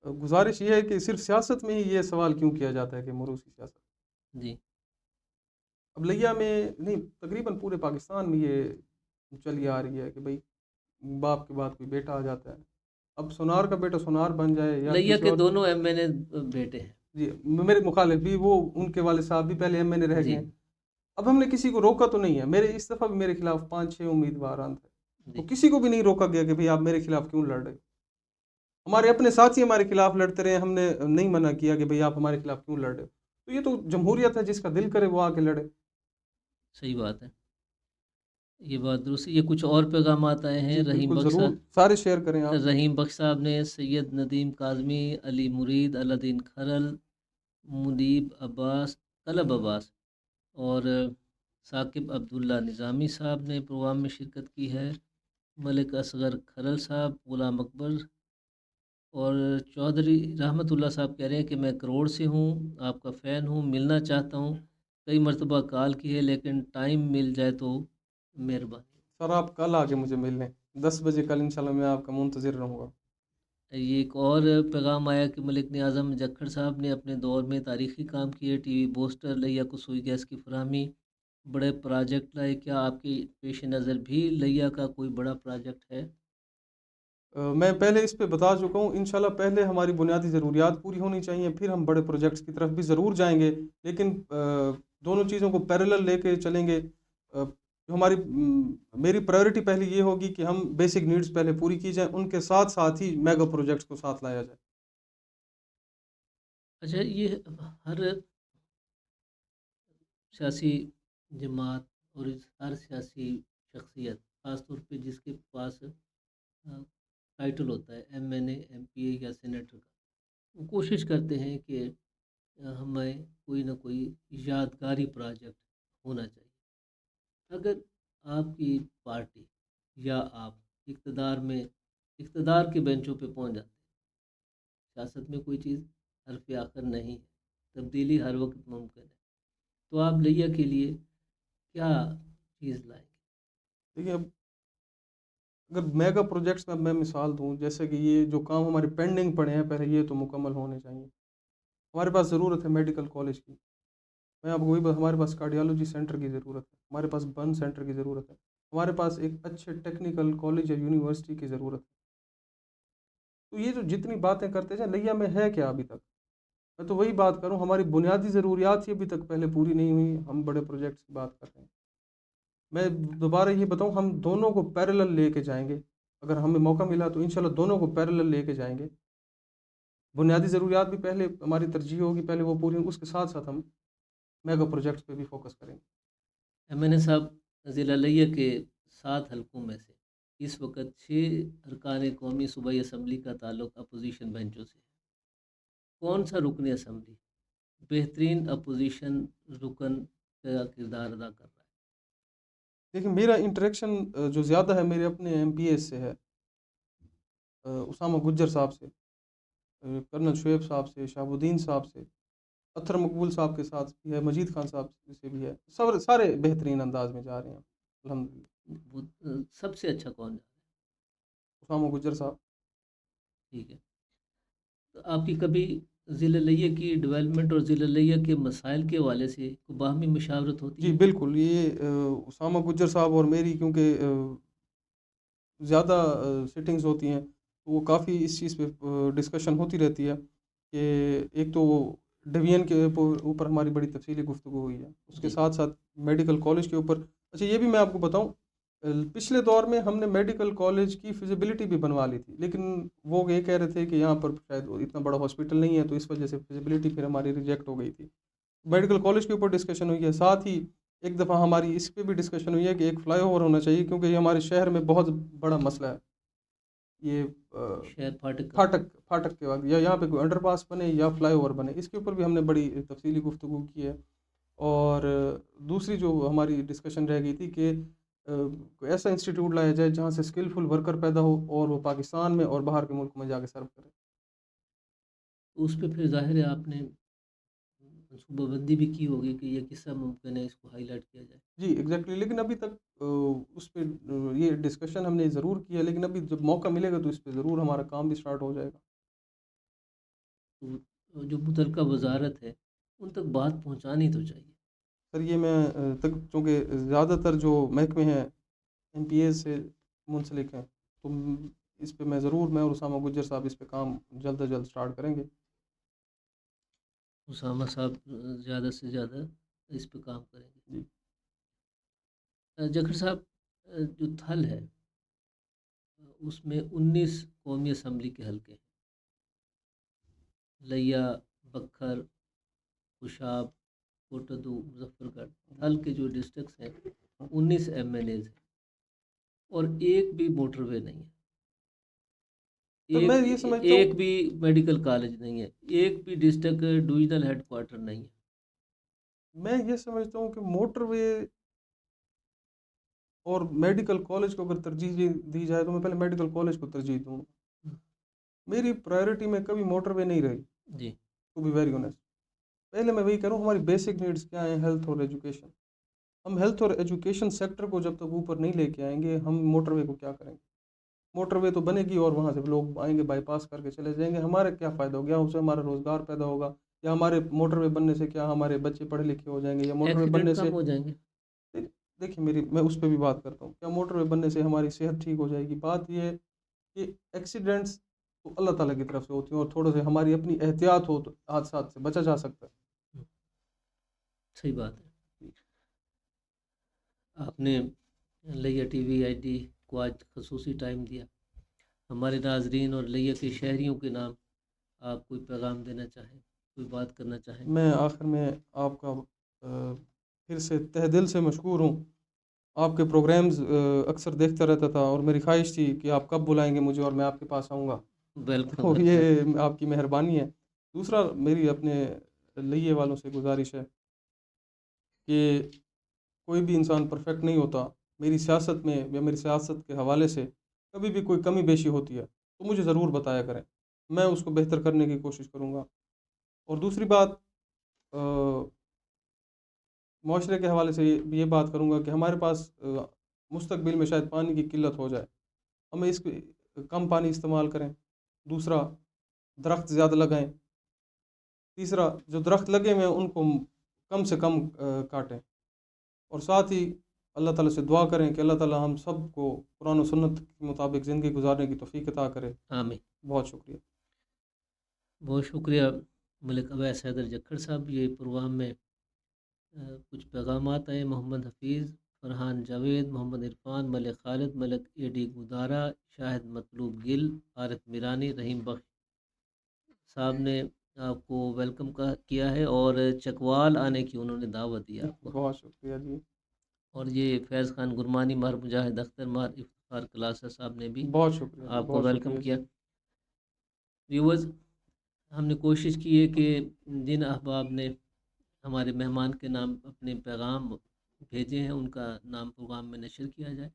گزارش یہ ہے کہ صرف سیاست میں ہی یہ سوال کیوں کیا جاتا ہے کہ موروثی سیاست؟ جی، اب لیا میں نہیں، تقریباً پورے پاکستان میں یہ چلی آ رہی ہے کہ بھائی باپ کے بعد کوئی بیٹا آ جاتا ہے، اب سونار کا بیٹا سونار بن جائے یا لیا کسی کے اور۔ دونوں ایم این اے بیٹے ہیں۔ جی، میرے مخالف بھی وہ، ان کے والد صاحب بھی پہلے ایم این اے رہ جی گئے ہیں۔ اب ہم نے کسی کو روکا تو نہیں ہے، میرے اس دفعہ بھی میرے خلاف 5-6 امیدواران تھے، تو جی، کسی کو بھی نہیں روکا گیا کہ بھئی آپ میرے خلاف کیوں لڑ رہے؟ ہمارے اپنے ساتھی ہمارے خلاف لڑتے رہے، ہم نے نہیں منع کیا کہ بھئی آپ ہمارے خلاف کیوں لڑ رہے؟ تو یہ تو جمہوریت ہے، جس کا دل کرے وہ آ کے لڑے۔ صحیح بات ہے، یہ بات درست ہے۔ یہ کچھ اور پیغامات آئے ہیں۔ جی رحیم بالکل، بخش ضرور صاحب، سارے شیئر کریں آپ۔ رحیم بخش صاحب نے سید ندیم کاظمی، علی مرید، الدین کھرل، منیب عباس، طلب عباس اور ثاقب عبداللہ نظامی صاحب نے پروگرام میں شرکت کی ہے۔ ملک اصغر کھرل صاحب، غلام اکبر اور چودھری رحمت اللہ صاحب کہہ رہے ہیں کہ میں کروڑ سے ہوں، آپ کا فین ہوں، ملنا چاہتا ہوں، کئی مرتبہ کال کی ہے لیکن ٹائم مل جائے تو مہربانی۔ سر آپ کل آ کے مجھے مل لیں، 10 بجے کل انشاءاللہ میں آپ کا منتظر رہوں گا۔ یہ ایک اور پیغام آیا کہ ملک اعظم جکھڑ صاحب نے اپنے دور میں تاریخی کام کیے، ٹی وی بوسٹر، لیا کو سوئی گیس کی فراہمی، بڑے پروجیکٹ لائے۔ کیا آپ کی پیش نظر بھی لیا کا کوئی بڑا پروجیکٹ ہے؟ میں پہلے اس پہ بتا چکا ہوں، انشاءاللہ پہلے ہماری بنیادی ضروریات پوری ہونی چاہیے، پھر ہم بڑے پروجیکٹس کی طرف بھی ضرور جائیں گے، لیکن دونوں چیزوں کو پیرلل لے کے چلیں گے۔ جو میری پرائیورٹی پہلے یہ ہوگی کہ ہم بیسک نیڈز پہلے پوری کی جائیں، ان کے ساتھ ساتھ ہی میگا پروجیکٹس کو ساتھ لایا جائے۔ اچھا، یہ ہر سیاسی جماعت اور ہر سیاسی شخصیت، خاص طور پہ جس کے پاس ٹائٹل ہوتا ہے ایم این اے، ایم پی اے یا سینیٹر کا، وہ کوشش کرتے ہیں کہ ہمیں کوئی نہ کوئی یادگاری پروجیکٹ ہونا چاہیے۔ اگر آپ کی پارٹی یا آپ اقتدار کے بینچوں پہ پہنچ جاتے ہیں، سیاست میں کوئی چیز حرف آخر نہیں ہے، تبدیلی ہر وقت ممکن ہے، تو آپ لیا کے لیے کیا چیز لائیں گے؟ دیکھیے، اب اگر میگا پروجیکٹس میں مثال دوں، جیسے کہ یہ جو کام ہمارے پینڈنگ پڑے ہیں پہلے یہ تو مکمل ہونے چاہیے۔ ہمارے پاس ضرورت ہے میڈیکل کالج کی، میں آپ کو وہی ہمارے پاس کارڈیالوجی سینٹر کی ضرورت ہے، ہمارے پاس برن سینٹر کی ضرورت ہے، ہمارے پاس ایک اچھے ٹیکنیکل کالج یا یونیورسٹی کی ضرورت ہے۔ تو یہ جو جتنی باتیں کرتے ہیں لیا میں ہے کیا ابھی تک؟ میں تو وہی بات کروں، ہماری بنیادی ضروریات ہی ابھی تک پہلے پوری نہیں ہوئی، ہم بڑے پروجیکٹس کی بات کر رہے ہیں۔ میں دوبارہ یہ بتاؤں، ہم دونوں کو پیرلل لے کے جائیں گے، اگر ہمیں موقع ملا تو انشاءاللہ دونوں کو پیرلل لے کے جائیں گے۔ بنیادی ضروریات بھی پہلے ہماری ترجیح ہوگی، پہلے وہ پوری، اس کے ساتھ ساتھ ہم میگا پروجیکٹس پہ بھی فوکس کریں گے۔ MNA صاحب، ضلع لیہ کے 7 حلقوں میں سے اس وقت 6 ارکان قومی صوبائی اسمبلی کا تعلق اپوزیشن بینچوں سے ہے۔ کون سا رکن اسمبلی بہترین اپوزیشن رکن کا کردار ادا کر رہا ہے؟ لیکن میرا انٹریکشن جو زیادہ ہے میرے اپنے MPA سے ہے، اسامہ گجر صاحب سے، کرنل شعیب صاحب سے، شہاب الدین صاحب سے، اطہر مقبول صاحب کے ساتھ بھی ہے، مجید خان صاحب سے بھی ہے، سارے بہترین انداز میں جا رہے ہیں الحمدللہ۔ سب سے اچھا کون جا رہا ہے؟ اسامہ گجر صاحب۔ ٹھیک ہے، تو آپ کی کبھی ضلع لیہ کی ڈیولپمنٹ اور ضلع لیہ کے مسائل کے حوالے سے کوئی باہمی مشاورت ہوتی جی ہے؟ بالکل، یہ اسامہ گجر صاحب اور میری کیونکہ زیادہ سٹنگز ہوتی ہیں تو وہ کافی اس چیز پہ ڈسکشن ہوتی رہتی ہے کہ ایک تو ڈویژن کے اوپر ہماری بڑی تفصیلی گفتگو ہوئی ہے، اس کے ساتھ ساتھ میڈیکل کالج کے اوپر۔ اچھا یہ بھی میں آپ کو بتاؤں، پچھلے دور میں ہم نے میڈیکل کالج کی فیزیبلٹی بھی بنوا لی تھی، لیکن وہ یہ کہہ رہے تھے کہ یہاں پر شاید اتنا بڑا ہاسپٹل نہیں ہے، تو اس وجہ سے فیزیبلٹی پھر ہماری ریجیکٹ ہو گئی تھی۔ میڈیکل کالج کے اوپر ڈسکشن ہوئی ہے، ساتھ ہی ایک دفعہ ہماری اس پہ بھی ڈسکشن ہوئی ہے کہ ایک فلائی اوور ہونا چاہیے، کیونکہ یہ ہمارے شہر میں بہت بڑا مسئلہ ہے، یہ شہر پھاٹک کا؟ پھاٹک کے وقت یا یہاں پہ کوئی انڈر پاس بنے یا فلائی اوور بنے، اس کے اوپر بھی ہم نے بڑی تفصیلی گفتگو کی ہے۔ اور دوسری جو ہماری ڈسکشن رہ گئی تھی کہ کوئی ایسا انسٹیٹیوٹ لایا جائے جہاں سے اسکلفل ورکر پیدا ہو اور وہ پاکستان میں اور باہر کے ملک میں جا کے سرو کرے۔ اس پہ پھر ظاہر ہے آپ نے منصوبہ بندی بھی کی ہوگی کہ یہ قصہ ممکن ہے اس کو ہائی لائٹ کیا جائے۔ جی ایگزیکٹلی، لیکن ابھی تک اس پہ یہ ڈسکشن ہم نے ضرور کیا، لیکن ابھی جب موقع ملے گا تو اس پہ ضرور ہمارا کام بھی سٹارٹ ہو جائے گا۔ تو جو متعلقہ وزارت ہے ان تک بات پہنچانی تو چاہیے۔ سر یہ میں تک چونکہ زیادہ تر جو محکمے ہیں MPA سے منسلک ہیں، تو اس پہ میں اور اسامہ گجر صاحب اس پہ کام جلد از جلد سٹارٹ کریں گے۔ اسامہ صاحب زیادہ سے زیادہ اس پہ کام کریں گے۔ جی جکھر صاحب، جو تھل ہے اس میں 19 قومی اسمبلی کے حلقے ہیں، لیہ، بکھر، خوشاب، کوٹدو، مظفر گڑھ، تھل کے جو ڈسٹرکٹس ہیں 19 MNAs ہیں اور ایک بھی موٹر وے نہیں ہے، سر میں یہ سمجھتا ہوں، ایک بھی میڈیکل کالج نہیں ہے، ایک بھی ڈسٹرکٹ ڈویژنل ہیڈ کوارٹر نہیں ہے۔ میں یہ سمجھتا ہوں کہ موٹر وے اور میڈیکل کالج کو اگر ترجیح دی جائے تو میں پہلے میڈیکل کالج کو ترجیح دوں گا۔ میری پرائیورٹی میں کبھی موٹر وے نہیں رہی، جی، ٹو بی ویری آنیسٹ۔ پہلے میں وہی کروں، ہماری بیسک نیڈس کیا ہیں، ہیلتھ اور ایجوکیشن۔ ہم ہیلتھ اور ایجوکیشن سیکٹر کو جب تک اوپر نہیں لے کے آئیں گے، ہم موٹر وے کو کیا کریں گے؟ موٹر وے تو بنے گی اور وہاں سے لوگ آئیں گے، بائی پاس کر کے چلے جائیں گے، ہمارا کیا فائدہ ہو گیا؟ اس سے ہمارا روزگار پیدا ہوگا، یا ہمارے موٹر وے بننے سے کیا ہمارے بچے پڑھے لکھے ہو جائیں گے؟ یا موٹر وے بننے ایکسیڈنٹ سے کم ہو جائیں گے۔ دیکھیں میں اس پہ بھی بات کرتا ہوں، کیا موٹر وے بننے سے ہماری صحت ٹھیک ہو جائے گی؟ بات یہ ہے کہ ایکسیڈنٹس تو اللہ تعالیٰ کی طرف سے ہوتی ہیں، اور تھوڑے سے ہماری اپنی احتیاط ہو تو حادثات سے بچا جا سکتا ہے۔ صحیح بات ہے۔ آپ نے لیہ TVID کو آج خصوصی ٹائم دیا، ہمارے ناظرین اور لیہ کے شہریوں کے نام آپ کوئی پیغام دینا چاہیں، کوئی بات کرنا چاہیں؟ میں آخر میں آپ کا پھر سے تہ دل سے مشکور ہوں۔ آپ کے پروگرامز اکثر دیکھتا رہتا تھا، اور میری خواہش تھی کہ آپ کب بلائیں گے مجھے اور میں آپ کے پاس آؤں گا، ویلکم تو ویلکم۔ یہ آپ کی مہربانی ہے۔ دوسرا میری اپنے لیے والوں سے گزارش ہے کہ کوئی بھی انسان پرفیکٹ نہیں ہوتا۔ میری سیاست میں یا میری سیاست کے حوالے سے کبھی بھی کوئی کمی بیشی ہوتی ہے تو مجھے ضرور بتایا کریں، میں اس کو بہتر کرنے کی کوشش کروں گا۔ اور دوسری بات، معاشرے کے حوالے سے یہ بات کروں گا کہ ہمارے پاس مستقبل میں شاید پانی کی قلت ہو جائے، ہمیں اس کو کم پانی استعمال کریں۔ دوسرا، درخت زیادہ لگائیں۔ تیسرا، جو درخت لگے ہوئے ہیں ان کو کم سے کم کاٹیں، اور ساتھ ہی اللہ تعالیٰ سے دعا کریں کہ اللہ تعالیٰ ہم سب کو قرآن و سنت کے مطابق زندگی گزارنے کی توفیق عطا کرے۔ آمین۔ بہت شکریہ۔ بہت شکریہ ملک اویس حیدر جکھڑ صاحب۔ یہ پروگرام میں کچھ پیغامات ہیں، محمد حفیظ، فرحان جاوید، محمد عرفان، ملک خالد، ملک AD گدارا، شاہد مطلوب گل، عارف میرانی، رحیم بخش صاحب نے آپ کو ویلکم کیا ہے اور چکوال آنے کی انہوں نے دعوت دی آپ کو. بہت شکریہ جی. اور یہ فیض خان گرمانی مار مجاہد اختر مار افتخار کلاسر صاحب نے بھی بہت شکریہ جی. آپ کو بہت ویلکم شکریہ کیا. جی. ویورز، ہم نے کوشش کی ہے کہ جن احباب نے ہمارے مہمان کے نام اپنے پیغام بھیجے ہیں ان کا نام پروگرام میں نشر کیا جائے.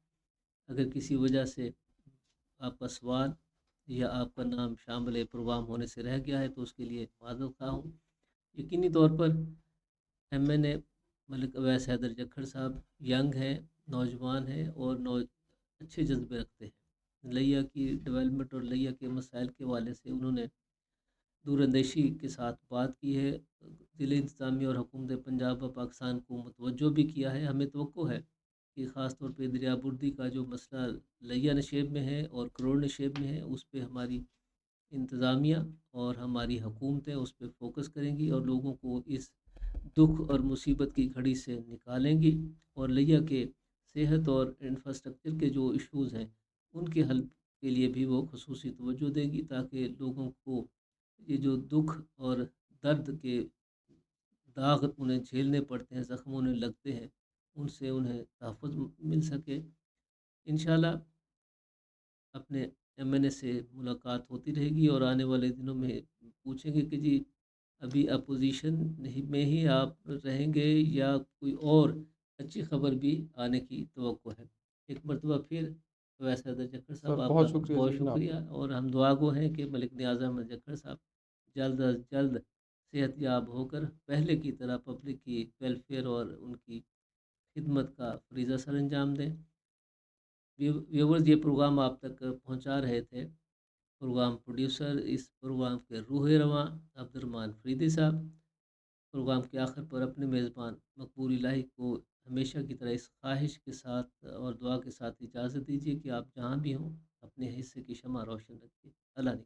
اگر کسی وجہ سے آپ کا سوال یا آپ کا نام شامل پروگرام ہونے سے رہ گیا ہے تو اس کے لیے معذرت خواہ ہوں. یقینی طور پر ایم این اے ملک اویس حیدر جکھڑ صاحب ینگ ہیں، نوجوان ہیں اور اچھے جذبے رکھتے ہیں. لیا کی ڈیولپمنٹ اور لیا کے مسائل کے حوالے سے انہوں نے دور اندیشی کے ساتھ بات کی ہے. ضلع انتظامیہ اور حکومت پنجاب و پاکستان کو متوجہ بھی کیا ہے. ہمیں توقع ہے کہ خاص طور پہ دریا بردی کا جو مسئلہ لیا نشیب میں ہے اور کروڑ نشیب میں ہے اس پہ ہماری انتظامیہ اور ہماری حکومتیں اس پہ فوکس کریں گی اور لوگوں کو اس دکھ اور مصیبت کی گھڑی سے نکالیں گی. اور لیا کے صحت اور انفراسٹرکچر کے جو ایشوز ہیں ان کے حل کے لیے بھی وہ خصوصی توجہ دیں گی تاکہ لوگوں کو یہ جو دکھ اور درد کے داغ انہیں جھیلنے پڑتے ہیں، زخم انہیں لگتے ہیں، ان سے انہیں تحفظ مل سکے. انشاءاللہ اپنے ایم این اے سے ملاقات ہوتی رہے گی اور آنے والے دنوں میں پوچھیں گے کہ جی ابھی اپوزیشن میں ہی آپ رہیں گے یا کوئی اور اچھی خبر بھی آنے کی توقع ہے. ایک مرتبہ پھر ویسا جکھڑ سر صاحب آپ کا بہت شکریہ بہت جی جناب. شکریہ اور ہم دعا گو ہیں کہ ملک نیاز احمد جکھڑ صاحب جلد از جلد صحت یاب ہو کر پہلے کی طرح پبلک کی ویلفیئر اور ان کی خدمت کا فریضہ سر انجام دیں. ویورز، یہ پروگرام آپ تک پہنچا رہے تھے پروگرام پروڈیوسر اس پروگرام کے روح رواں عبدالرحمٰن فریدی صاحب. پروگرام کے آخر پر اپنے میزبان مقبول الہی کو ہمیشہ کی طرح اس خواہش کے ساتھ اور دعا کے ساتھ اجازت دیجیے کہ آپ جہاں بھی ہوں اپنے حصے کی شمع روشن رکھیے. اللہ نے